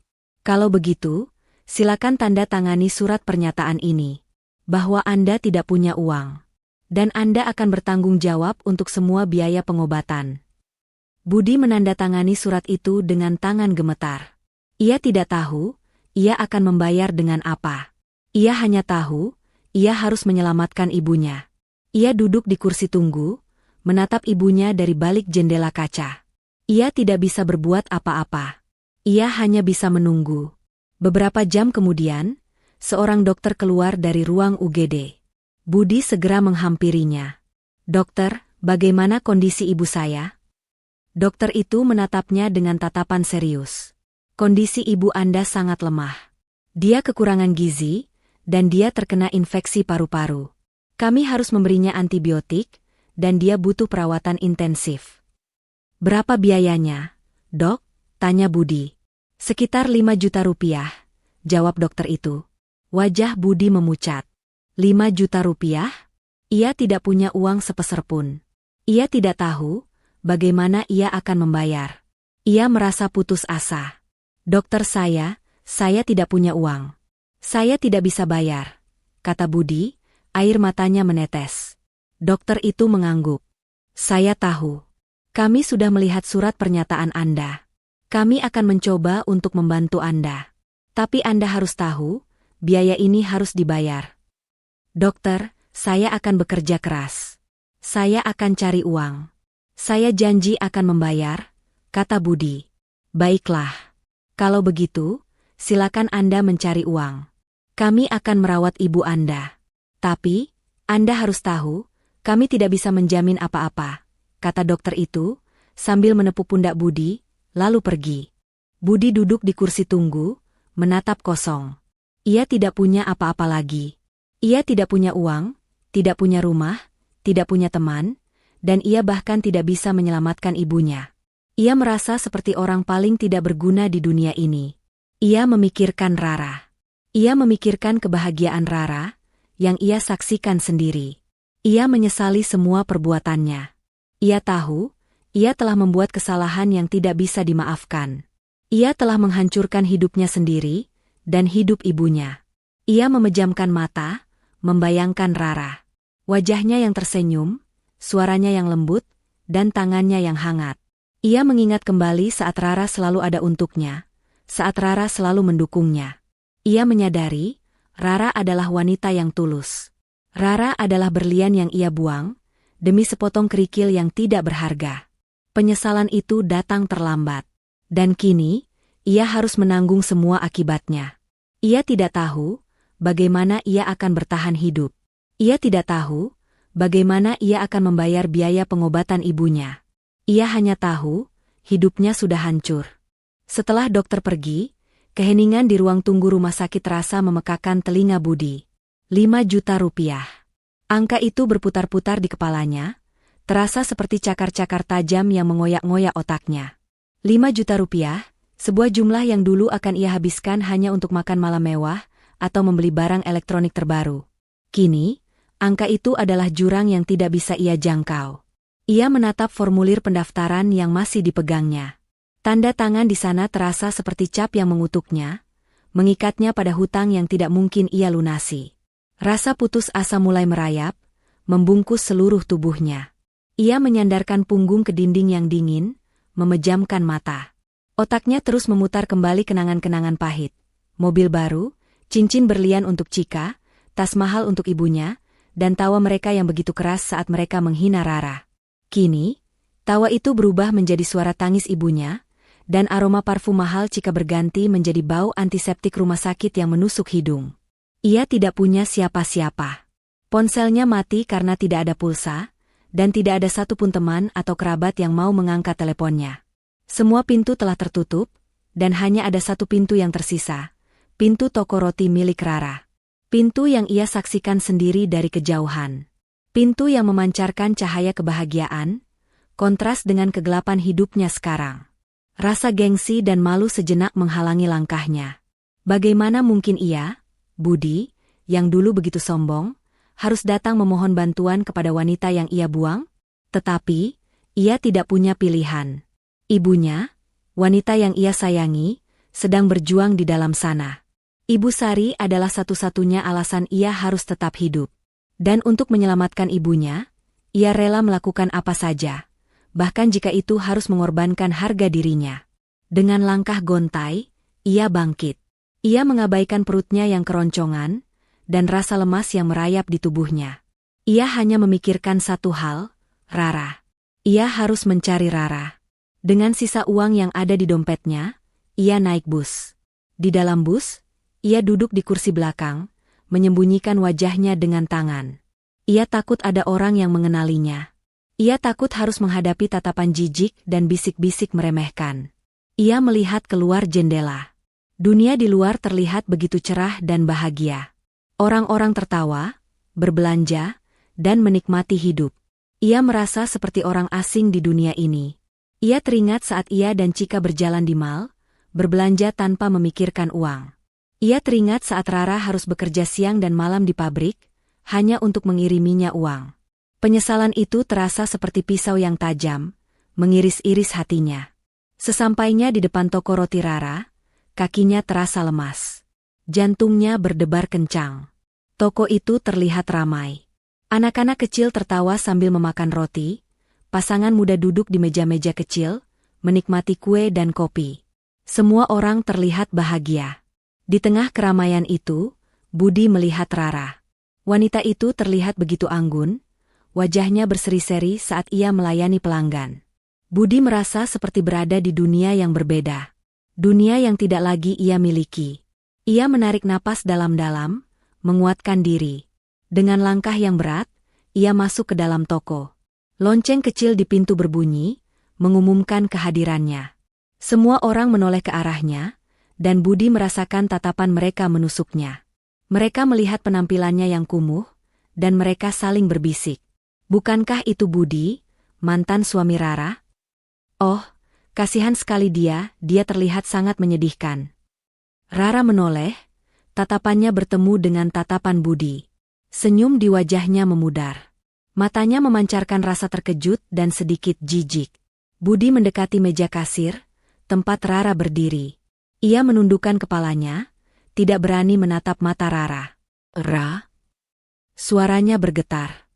[SPEAKER 1] Kalau begitu, silakan tanda tangani surat pernyataan ini. Bahwa Anda tidak punya uang. Dan Anda akan bertanggung jawab untuk semua biaya pengobatan. Budi menandatangani surat itu dengan tangan gemetar. Ia tidak tahu, ia akan membayar dengan apa. Ia hanya tahu, ia harus menyelamatkan ibunya. Ia duduk di kursi tunggu, menatap ibunya dari balik jendela kaca. Ia tidak bisa berbuat apa-apa. Ia hanya bisa menunggu. Beberapa jam kemudian, seorang dokter keluar dari ruang UGD. Budi segera menghampirinya. Dokter, bagaimana kondisi ibu saya? Dokter itu menatapnya dengan tatapan serius. Kondisi ibu Anda sangat lemah. Dia kekurangan gizi, dan dia terkena infeksi paru-paru. Kami harus memberinya antibiotik, dan dia butuh perawatan intensif. Berapa biayanya, Dok? Tanya Budi. Sekitar 5 juta rupiah, jawab dokter itu. Wajah Budi memucat. 5 juta rupiah? Ia tidak punya uang sepeser pun. Ia tidak tahu bagaimana ia akan membayar. Ia merasa putus asa. Dokter saya tidak punya uang. Saya tidak bisa bayar, kata Budi, air matanya menetes. Dokter itu mengangguk. Saya tahu. Kami sudah melihat surat pernyataan Anda. Kami akan mencoba untuk membantu Anda. Tapi Anda harus tahu, biaya ini harus dibayar. Dokter, saya akan bekerja keras. Saya akan cari uang. Saya janji akan membayar, kata Budi. Baiklah. Kalau begitu, silakan Anda mencari uang. Kami akan merawat ibu Anda. Tapi, Anda harus tahu, kami tidak bisa menjamin apa-apa, kata dokter itu, sambil menepuk pundak Budi, lalu pergi. Budi duduk di kursi tunggu, menatap kosong. Ia tidak punya apa-apa lagi. Ia tidak punya uang, tidak punya rumah, tidak punya teman, dan ia bahkan tidak bisa menyelamatkan ibunya. Ia merasa seperti orang paling tidak berguna di dunia ini. Ia memikirkan Rara. Ia memikirkan kebahagiaan Rara, yang ia saksikan sendiri. Ia menyesali semua perbuatannya. Ia tahu, ia telah membuat kesalahan yang tidak bisa dimaafkan. Ia telah menghancurkan hidupnya sendiri, dan hidup ibunya. Ia memejamkan mata, membayangkan Rara. Wajahnya yang tersenyum, suaranya yang lembut, dan tangannya yang hangat. Ia mengingat kembali saat Rara selalu ada untuknya, saat Rara selalu mendukungnya. Ia menyadari, Rara adalah wanita yang tulus. Rara adalah berlian yang ia buang, demi sepotong kerikil yang tidak berharga. Penyesalan itu datang terlambat. Dan kini, ia harus menanggung semua akibatnya. Ia tidak tahu bagaimana ia akan bertahan hidup. Ia tidak tahu bagaimana ia akan membayar biaya pengobatan ibunya. Ia hanya tahu hidupnya sudah hancur. Setelah dokter pergi, keheningan di ruang tunggu rumah sakit terasa memekakan telinga Budi. 5 juta rupiah. Angka itu berputar-putar di kepalanya, terasa seperti cakar-cakar tajam yang mengoyak-ngoyak otaknya. 5 juta rupiah, sebuah jumlah yang dulu akan ia habiskan hanya untuk makan malam mewah atau membeli barang elektronik terbaru. Kini, angka itu adalah jurang yang tidak bisa ia jangkau. Ia menatap formulir pendaftaran yang masih dipegangnya. Tanda tangan di sana terasa seperti cap yang mengutuknya, mengikatnya pada hutang yang tidak mungkin ia lunasi. Rasa putus asa mulai merayap, membungkus seluruh tubuhnya. Ia menyandarkan punggung ke dinding yang dingin, memejamkan mata. Otaknya terus memutar kembali kenangan-kenangan pahit. Mobil baru, cincin berlian untuk Cika, tas mahal untuk ibunya, dan tawa mereka yang begitu keras saat mereka menghina Rara. Kini, tawa itu berubah menjadi suara tangis ibunya, dan aroma parfum mahal Cika berganti menjadi bau antiseptik rumah sakit yang menusuk hidung. Ia tidak punya siapa-siapa. Ponselnya mati karena tidak ada pulsa, dan tidak ada satupun teman atau kerabat yang mau mengangkat teleponnya. Semua pintu telah tertutup, dan hanya ada satu pintu yang tersisa, pintu toko roti milik Rara. Pintu yang ia saksikan sendiri dari kejauhan. Pintu yang memancarkan cahaya kebahagiaan, kontras dengan kegelapan hidupnya sekarang. Rasa gengsi dan malu sejenak menghalangi langkahnya. Bagaimana mungkin ia, Budi, yang dulu begitu sombong, harus datang memohon bantuan kepada wanita yang ia buang? Tetapi, ia tidak punya pilihan. Ibunya, wanita yang ia sayangi, sedang berjuang di dalam sana. Ibu Sari adalah satu-satunya alasan ia harus tetap hidup. Dan untuk menyelamatkan ibunya, ia rela melakukan apa saja, bahkan jika itu harus mengorbankan harga dirinya. Dengan langkah gontai, ia bangkit. Ia mengabaikan perutnya yang keroncongan, dan rasa lemas yang merayap di tubuhnya. Ia hanya memikirkan satu hal, Rara. Ia harus mencari Rara. Dengan sisa uang yang ada di dompetnya, ia naik bus. Di dalam bus, ia duduk di kursi belakang, menyembunyikan wajahnya dengan tangan. Ia takut ada orang yang mengenalinya. Ia takut harus menghadapi tatapan jijik dan bisik-bisik meremehkan. Ia melihat keluar jendela. Dunia di luar terlihat begitu cerah dan bahagia. Orang-orang tertawa, berbelanja, dan menikmati hidup. Ia merasa seperti orang asing di dunia ini. Ia teringat saat ia dan Cika berjalan di mal, berbelanja tanpa memikirkan uang. Ia teringat saat Rara harus bekerja siang dan malam di pabrik, hanya untuk mengiriminya uang. Penyesalan itu terasa seperti pisau yang tajam, mengiris-iris hatinya. Sesampainya di depan toko roti Rara, kakinya terasa lemas. Jantungnya berdebar kencang. Toko itu terlihat ramai. Anak-anak kecil tertawa sambil memakan roti, pasangan muda duduk di meja-meja kecil, menikmati kue dan kopi. Semua orang terlihat bahagia. Di tengah keramaian itu, Budi melihat Rara. Wanita itu terlihat begitu anggun, wajahnya berseri-seri saat ia melayani pelanggan. Budi merasa seperti berada di dunia yang berbeda. Dunia yang tidak lagi ia miliki. Ia menarik napas dalam-dalam, menguatkan diri. Dengan langkah yang berat, ia masuk ke dalam toko. Lonceng kecil di pintu berbunyi, mengumumkan kehadirannya. Semua orang menoleh ke arahnya, dan Budi merasakan tatapan mereka menusuknya. Mereka melihat penampilannya yang kumuh, dan mereka saling berbisik. Bukankah itu Budi, mantan suami Rara? Oh, kasihan sekali dia terlihat sangat menyedihkan. Rara menoleh, tatapannya bertemu dengan tatapan Budi. Senyum di wajahnya memudar. Matanya memancarkan rasa terkejut dan sedikit jijik. Budi mendekati meja kasir, tempat Rara berdiri. Ia menundukkan kepalanya, tidak berani menatap mata Rara. "Ra?" Suaranya bergetar.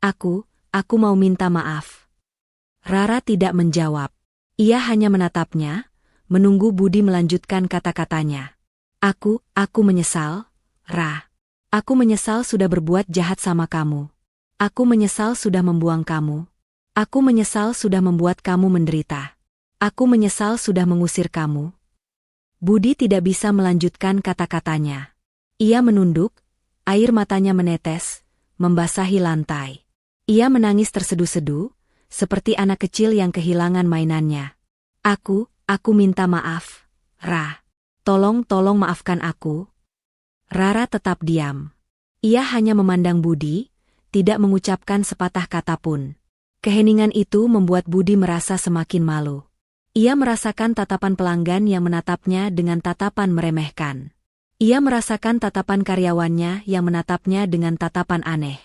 [SPEAKER 1] Aku mau minta maaf." Rara tidak menjawab. Ia hanya menatapnya, menunggu Budi melanjutkan kata-katanya. Aku menyesal, Ra. Aku menyesal sudah berbuat jahat sama kamu. Aku menyesal sudah membuang kamu. Aku menyesal sudah membuat kamu menderita. Aku menyesal sudah mengusir kamu." Budi tidak bisa melanjutkan kata-katanya. Ia menunduk, air matanya menetes, membasahi lantai. Ia menangis tersedu-sedu, seperti anak kecil yang kehilangan mainannya. Aku minta maaf, Ra. Tolong maafkan aku." Rara tetap diam. Ia hanya memandang Budi, tidak mengucapkan sepatah kata pun. Keheningan itu membuat Budi merasa semakin malu. Ia merasakan tatapan pelanggan yang menatapnya dengan tatapan meremehkan. Ia merasakan tatapan karyawannya yang menatapnya dengan tatapan aneh.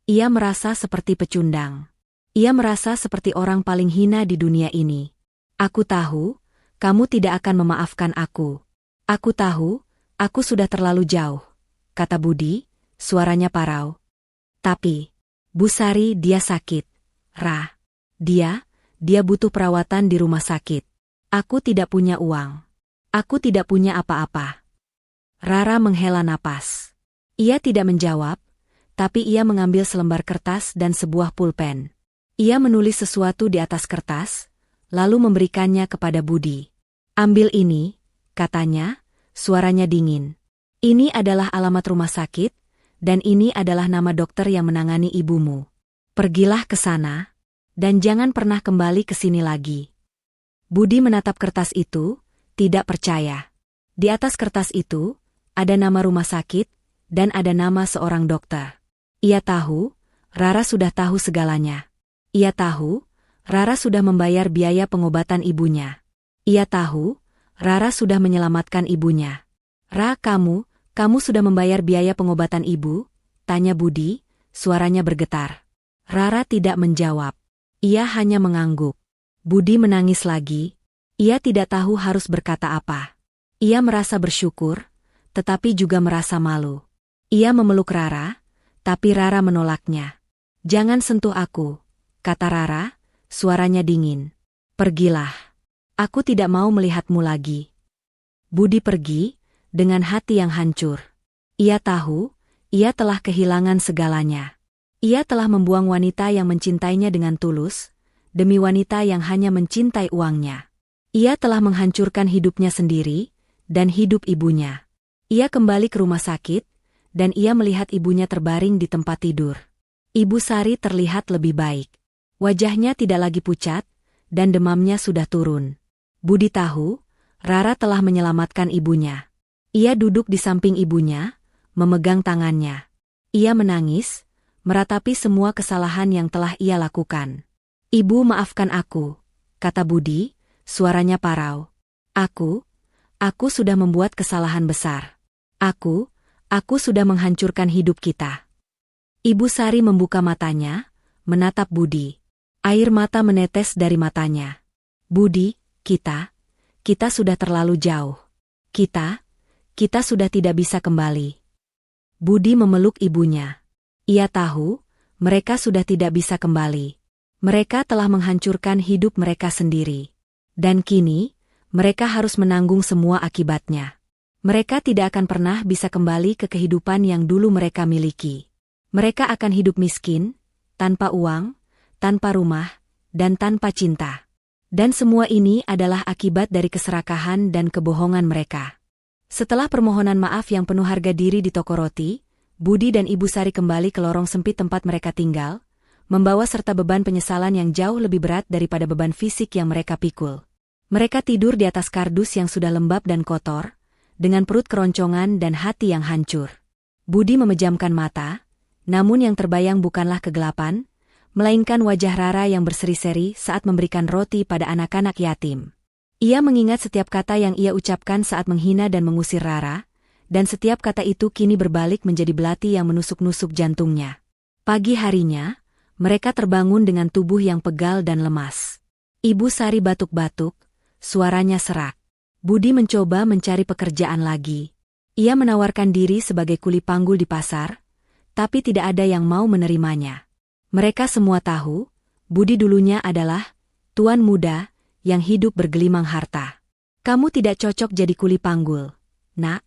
[SPEAKER 1] Ia merasa seperti pecundang. Ia merasa seperti orang paling hina di dunia ini. Aku tahu, kamu tidak akan memaafkan aku. Aku tahu, aku sudah terlalu jauh, kata Budi, suaranya parau. Tapi, Bu Sari dia sakit, Ra. Dia butuh perawatan di rumah sakit. Aku tidak punya uang. Aku tidak punya apa-apa. Rara menghela napas. Ia tidak menjawab, tapi ia mengambil selembar kertas dan sebuah pulpen. Ia menulis sesuatu di atas kertas, lalu memberikannya kepada Budi. Ambil ini, katanya, suaranya dingin. Ini adalah alamat rumah sakit, dan ini adalah nama dokter yang menangani ibumu. Pergilah ke sana, dan jangan pernah kembali ke sini lagi. Budi menatap kertas itu, tidak percaya. Di atas kertas itu, ada nama rumah sakit, dan ada nama seorang dokter. Ia tahu, Rara sudah tahu segalanya. Ia tahu, Rara sudah membayar biaya pengobatan ibunya. Ia tahu, Rara sudah menyelamatkan ibunya. Ra, kamu sudah membayar biaya pengobatan ibu? Tanya Budi, suaranya bergetar. Rara tidak menjawab. Ia hanya mengangguk. Budi menangis lagi. Ia tidak tahu harus berkata apa. Ia merasa bersyukur, tetapi juga merasa malu. Ia memeluk Rara, tapi Rara menolaknya. Jangan sentuh aku, kata Rara, suaranya dingin. Pergilah. Aku tidak mau melihatmu lagi. Budi pergi, dengan hati yang hancur. Ia tahu, ia telah kehilangan segalanya. Ia telah membuang wanita yang mencintainya dengan tulus, demi wanita yang hanya mencintai uangnya. Ia telah menghancurkan hidupnya sendiri, dan hidup ibunya. Ia kembali ke rumah sakit, dan ia melihat ibunya terbaring di tempat tidur. Ibu Sari terlihat lebih baik. Wajahnya tidak lagi pucat, dan demamnya sudah turun. Budi tahu, Rara telah menyelamatkan ibunya. Ia duduk di samping ibunya, memegang tangannya. Ia menangis, meratapi semua kesalahan yang telah ia lakukan. Ibu maafkan aku, kata Budi, suaranya parau. Aku sudah membuat kesalahan besar. Aku sudah menghancurkan hidup kita. Ibu Sari membuka matanya, menatap Budi. Air mata menetes dari matanya. Budi, kita sudah terlalu jauh. Kita sudah tidak bisa kembali. Budi memeluk ibunya. Ia tahu, mereka sudah tidak bisa kembali. Mereka telah menghancurkan hidup mereka sendiri. Dan kini, mereka harus menanggung semua akibatnya. Mereka tidak akan pernah bisa kembali ke kehidupan yang dulu mereka miliki. Mereka akan hidup miskin, tanpa uang, tanpa rumah, dan tanpa cinta. Dan semua ini adalah akibat dari keserakahan dan kebohongan mereka. Setelah permohonan maaf yang penuh harga diri di toko roti, Budi dan Ibu Sari kembali ke lorong sempit tempat mereka tinggal, membawa serta beban penyesalan yang jauh lebih berat daripada beban fisik yang mereka pikul. Mereka tidur di atas kardus yang sudah lembab dan kotor, dengan perut keroncongan dan hati yang hancur. Budi memejamkan mata, namun yang terbayang bukanlah kegelapan, melainkan wajah Rara yang berseri-seri saat memberikan roti pada anak-anak yatim. Ia mengingat setiap kata yang ia ucapkan saat menghina dan mengusir Rara, dan setiap kata itu kini berbalik menjadi belati yang menusuk-nusuk jantungnya. Pagi harinya, mereka terbangun dengan tubuh yang pegal dan lemas. Ibu Sari batuk-batuk, suaranya serak. Budi mencoba mencari pekerjaan lagi. Ia menawarkan diri sebagai kuli panggul di pasar, tapi tidak ada yang mau menerimanya. Mereka semua tahu, Budi dulunya adalah tuan muda yang hidup bergelimang harta. "Kamu tidak cocok jadi kuli panggul, Nak,"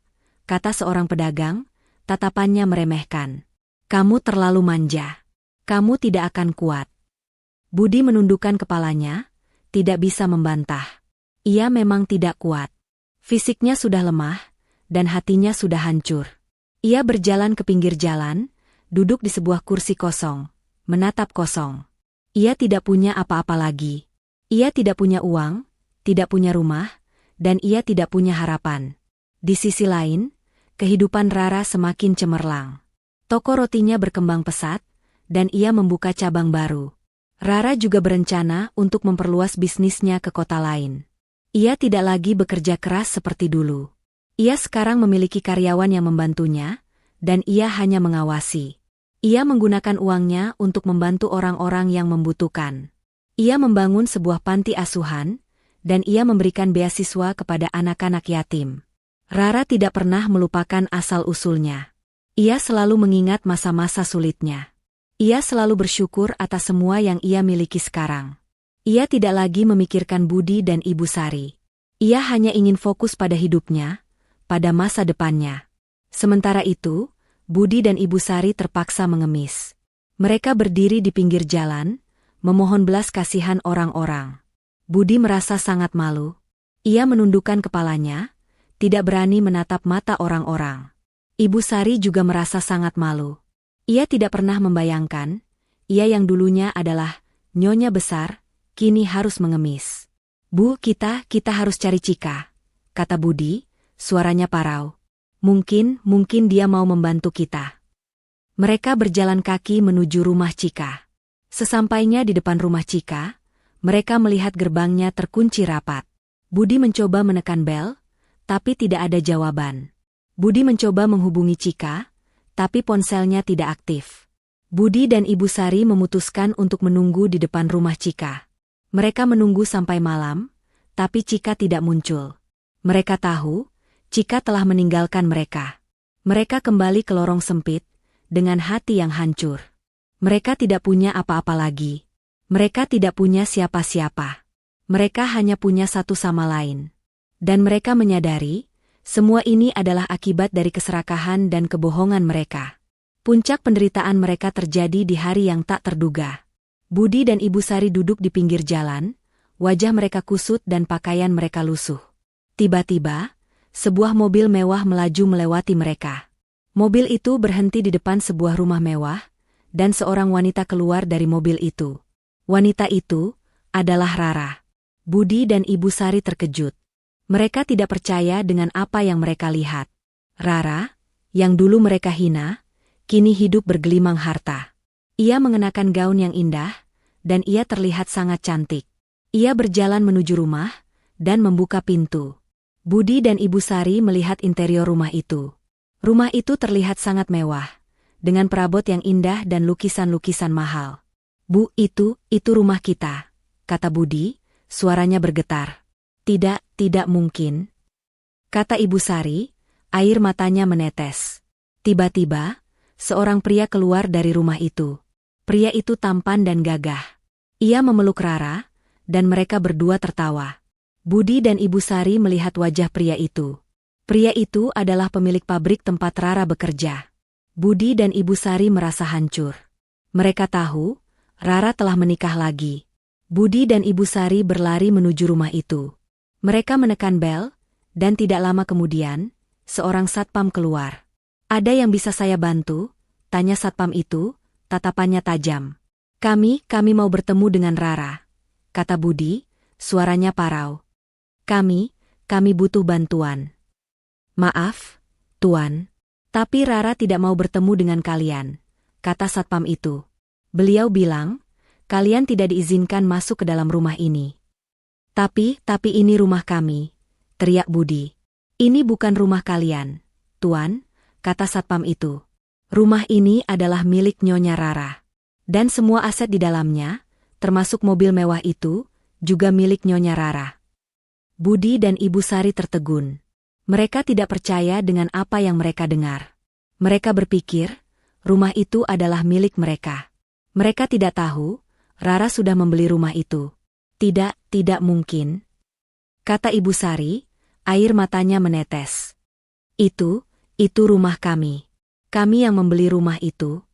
[SPEAKER 1] kata seorang pedagang, tatapannya meremehkan. "Kamu terlalu manja. Kamu tidak akan kuat." Budi menundukkan kepalanya, tidak bisa membantah. Ia memang tidak kuat. Fisiknya sudah lemah, dan hatinya sudah hancur. Ia berjalan ke pinggir jalan, duduk di sebuah kursi kosong, menatap kosong. Ia tidak punya apa-apa lagi. Ia tidak punya uang, tidak punya rumah, dan ia tidak punya harapan. Di sisi lain, kehidupan Rara semakin cemerlang. Toko rotinya berkembang pesat, dan ia membuka cabang baru. Rara juga berencana untuk memperluas bisnisnya ke kota lain. Ia tidak lagi bekerja keras seperti dulu. Ia sekarang memiliki karyawan yang membantunya, dan ia hanya mengawasi. Ia menggunakan uangnya untuk membantu orang-orang yang membutuhkan. Ia membangun sebuah panti asuhan, dan ia memberikan beasiswa kepada anak-anak yatim. Rara tidak pernah melupakan asal-usulnya. Ia selalu mengingat masa-masa sulitnya. Ia selalu bersyukur atas semua yang ia miliki sekarang. Ia tidak lagi memikirkan Budi dan Ibu Sari. Ia hanya ingin fokus pada hidupnya, pada masa depannya. Sementara itu, Budi dan Ibu Sari terpaksa mengemis. Mereka berdiri di pinggir jalan, memohon belas kasihan orang-orang. Budi merasa sangat malu. Ia menundukkan kepalanya, tidak berani menatap mata orang-orang. Ibu Sari juga merasa sangat malu. Ia tidak pernah membayangkan, ia yang dulunya adalah nyonya besar, kini harus mengemis. "Bu, kita harus cari Cika," kata Budi, suaranya parau. Mungkin dia mau membantu kita." Mereka berjalan kaki menuju rumah Cika. Sesampainya di depan rumah Cika, mereka melihat gerbangnya terkunci rapat. Budi mencoba menekan bel, tapi tidak ada jawaban. Budi mencoba menghubungi Cika, tapi ponselnya tidak aktif. Budi dan Ibu Sari memutuskan untuk menunggu di depan rumah Cika. Mereka menunggu sampai malam, tapi Cika tidak muncul. Mereka tahu, Cika telah meninggalkan mereka. Mereka kembali ke lorong sempit, dengan hati yang hancur. Mereka tidak punya apa-apa lagi. Mereka tidak punya siapa-siapa. Mereka hanya punya satu sama lain. Dan mereka menyadari, semua ini adalah akibat dari keserakahan dan kebohongan mereka. Puncak penderitaan mereka terjadi di hari yang tak terduga. Budi dan Ibu Sari duduk di pinggir jalan, wajah mereka kusut dan pakaian mereka lusuh. Tiba-tiba, sebuah mobil mewah melaju melewati mereka. Mobil itu berhenti di depan sebuah rumah mewah, dan seorang wanita keluar dari mobil itu. Wanita itu adalah Rara. Budi dan Ibu Sari terkejut. Mereka tidak percaya dengan apa yang mereka lihat. Rara, yang dulu mereka hina, kini hidup bergelimang harta. Ia mengenakan gaun yang indah, dan ia terlihat sangat cantik. Ia berjalan menuju rumah, dan membuka pintu. Budi dan Ibu Sari melihat interior rumah itu. Rumah itu terlihat sangat mewah, dengan perabot yang indah dan lukisan-lukisan mahal. "Bu, itu rumah kita," kata Budi, suaranya bergetar. Tidak mungkin," kata Ibu Sari, air matanya menetes. Tiba-tiba, seorang pria keluar dari rumah itu. Pria itu tampan dan gagah. Ia memeluk Rara, dan mereka berdua tertawa. Budi dan Ibu Sari melihat wajah pria itu. Pria itu adalah pemilik pabrik tempat Rara bekerja. Budi dan Ibu Sari merasa hancur. Mereka tahu, Rara telah menikah lagi. Budi dan Ibu Sari berlari menuju rumah itu. Mereka menekan bel, dan tidak lama kemudian, seorang satpam keluar. Ada yang bisa saya bantu? Tanya satpam itu, tatapannya tajam. Kami mau bertemu dengan Rara, kata Budi, suaranya parau. Kami butuh bantuan. Maaf, Tuan. Tapi Rara tidak mau bertemu dengan kalian, kata satpam itu. Beliau bilang, kalian tidak diizinkan masuk ke dalam rumah ini. Tapi ini rumah kami, teriak Budi. Ini bukan rumah kalian, Tuan, kata satpam itu. Rumah ini adalah milik Nyonya Rara. Dan semua aset di dalamnya, termasuk mobil mewah itu, juga milik Nyonya Rara. Budi dan Ibu Sari tertegun. Mereka tidak percaya dengan apa yang mereka dengar. Mereka berpikir, rumah itu adalah milik mereka. Mereka tidak tahu, Rara sudah membeli rumah itu. Tidak mungkin, kata Ibu Sari, air matanya menetes. Itu rumah kami. Kami yang membeli rumah itu.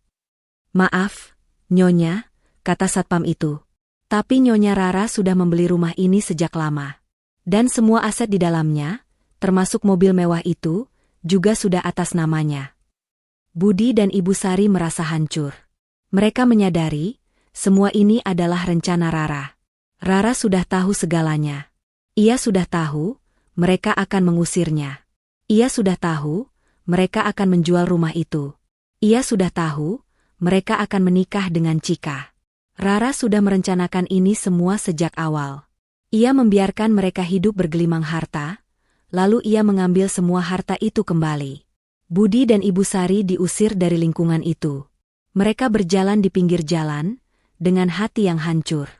[SPEAKER 1] Maaf, Nyonya, kata satpam itu. Tapi Nyonya Rara sudah membeli rumah ini sejak lama. Dan semua aset di dalamnya, termasuk mobil mewah itu, juga sudah atas namanya. Budi dan Ibu Sari merasa hancur. Mereka menyadari, semua ini adalah rencana Rara. Rara sudah tahu segalanya. Ia sudah tahu, mereka akan mengusirnya. Ia sudah tahu, mereka akan menjual rumah itu. Ia sudah tahu, mereka akan menikah dengan Cika. Rara sudah merencanakan ini semua sejak awal. Ia membiarkan mereka hidup bergelimang harta, lalu ia mengambil semua harta itu kembali. Budi dan Ibu Sari diusir dari lingkungan itu. Mereka berjalan di pinggir jalan, dengan hati yang hancur.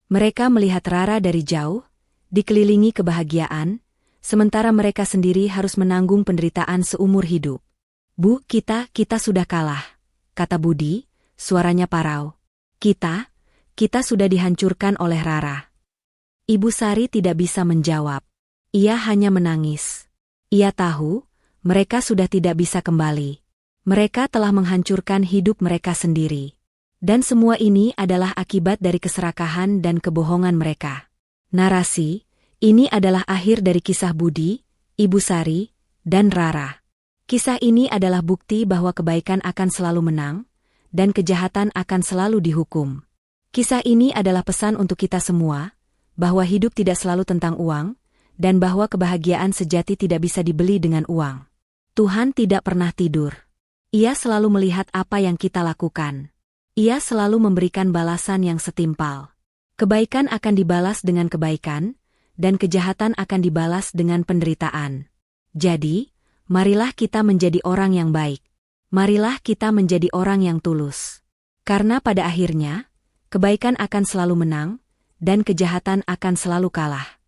[SPEAKER 1] Mereka melihat Rara dari jauh, dikelilingi kebahagiaan, sementara mereka sendiri harus menanggung penderitaan seumur hidup. Bu, kita sudah kalah, kata Budi, suaranya parau. Kita sudah dihancurkan oleh Rara. Ibu Sari tidak bisa menjawab. Ia hanya menangis. Ia tahu, mereka sudah tidak bisa kembali. Mereka telah menghancurkan hidup mereka sendiri. Dan semua ini adalah akibat dari keserakahan dan kebohongan mereka. Narasi, ini adalah akhir dari kisah Budi, Ibu Sari, dan Rara. Kisah ini adalah bukti bahwa kebaikan akan selalu menang, dan kejahatan akan selalu dihukum. Kisah ini adalah pesan untuk kita semua, bahwa hidup tidak selalu tentang uang, dan bahwa kebahagiaan sejati tidak bisa dibeli dengan uang. Tuhan tidak pernah tidur. Ia selalu melihat apa yang kita lakukan. Ia selalu memberikan balasan yang setimpal. Kebaikan akan dibalas dengan kebaikan, dan kejahatan akan dibalas dengan penderitaan. Jadi, marilah kita menjadi orang yang baik. Marilah kita menjadi orang yang tulus. Karena pada akhirnya, kebaikan akan selalu menang, dan kejahatan akan selalu kalah.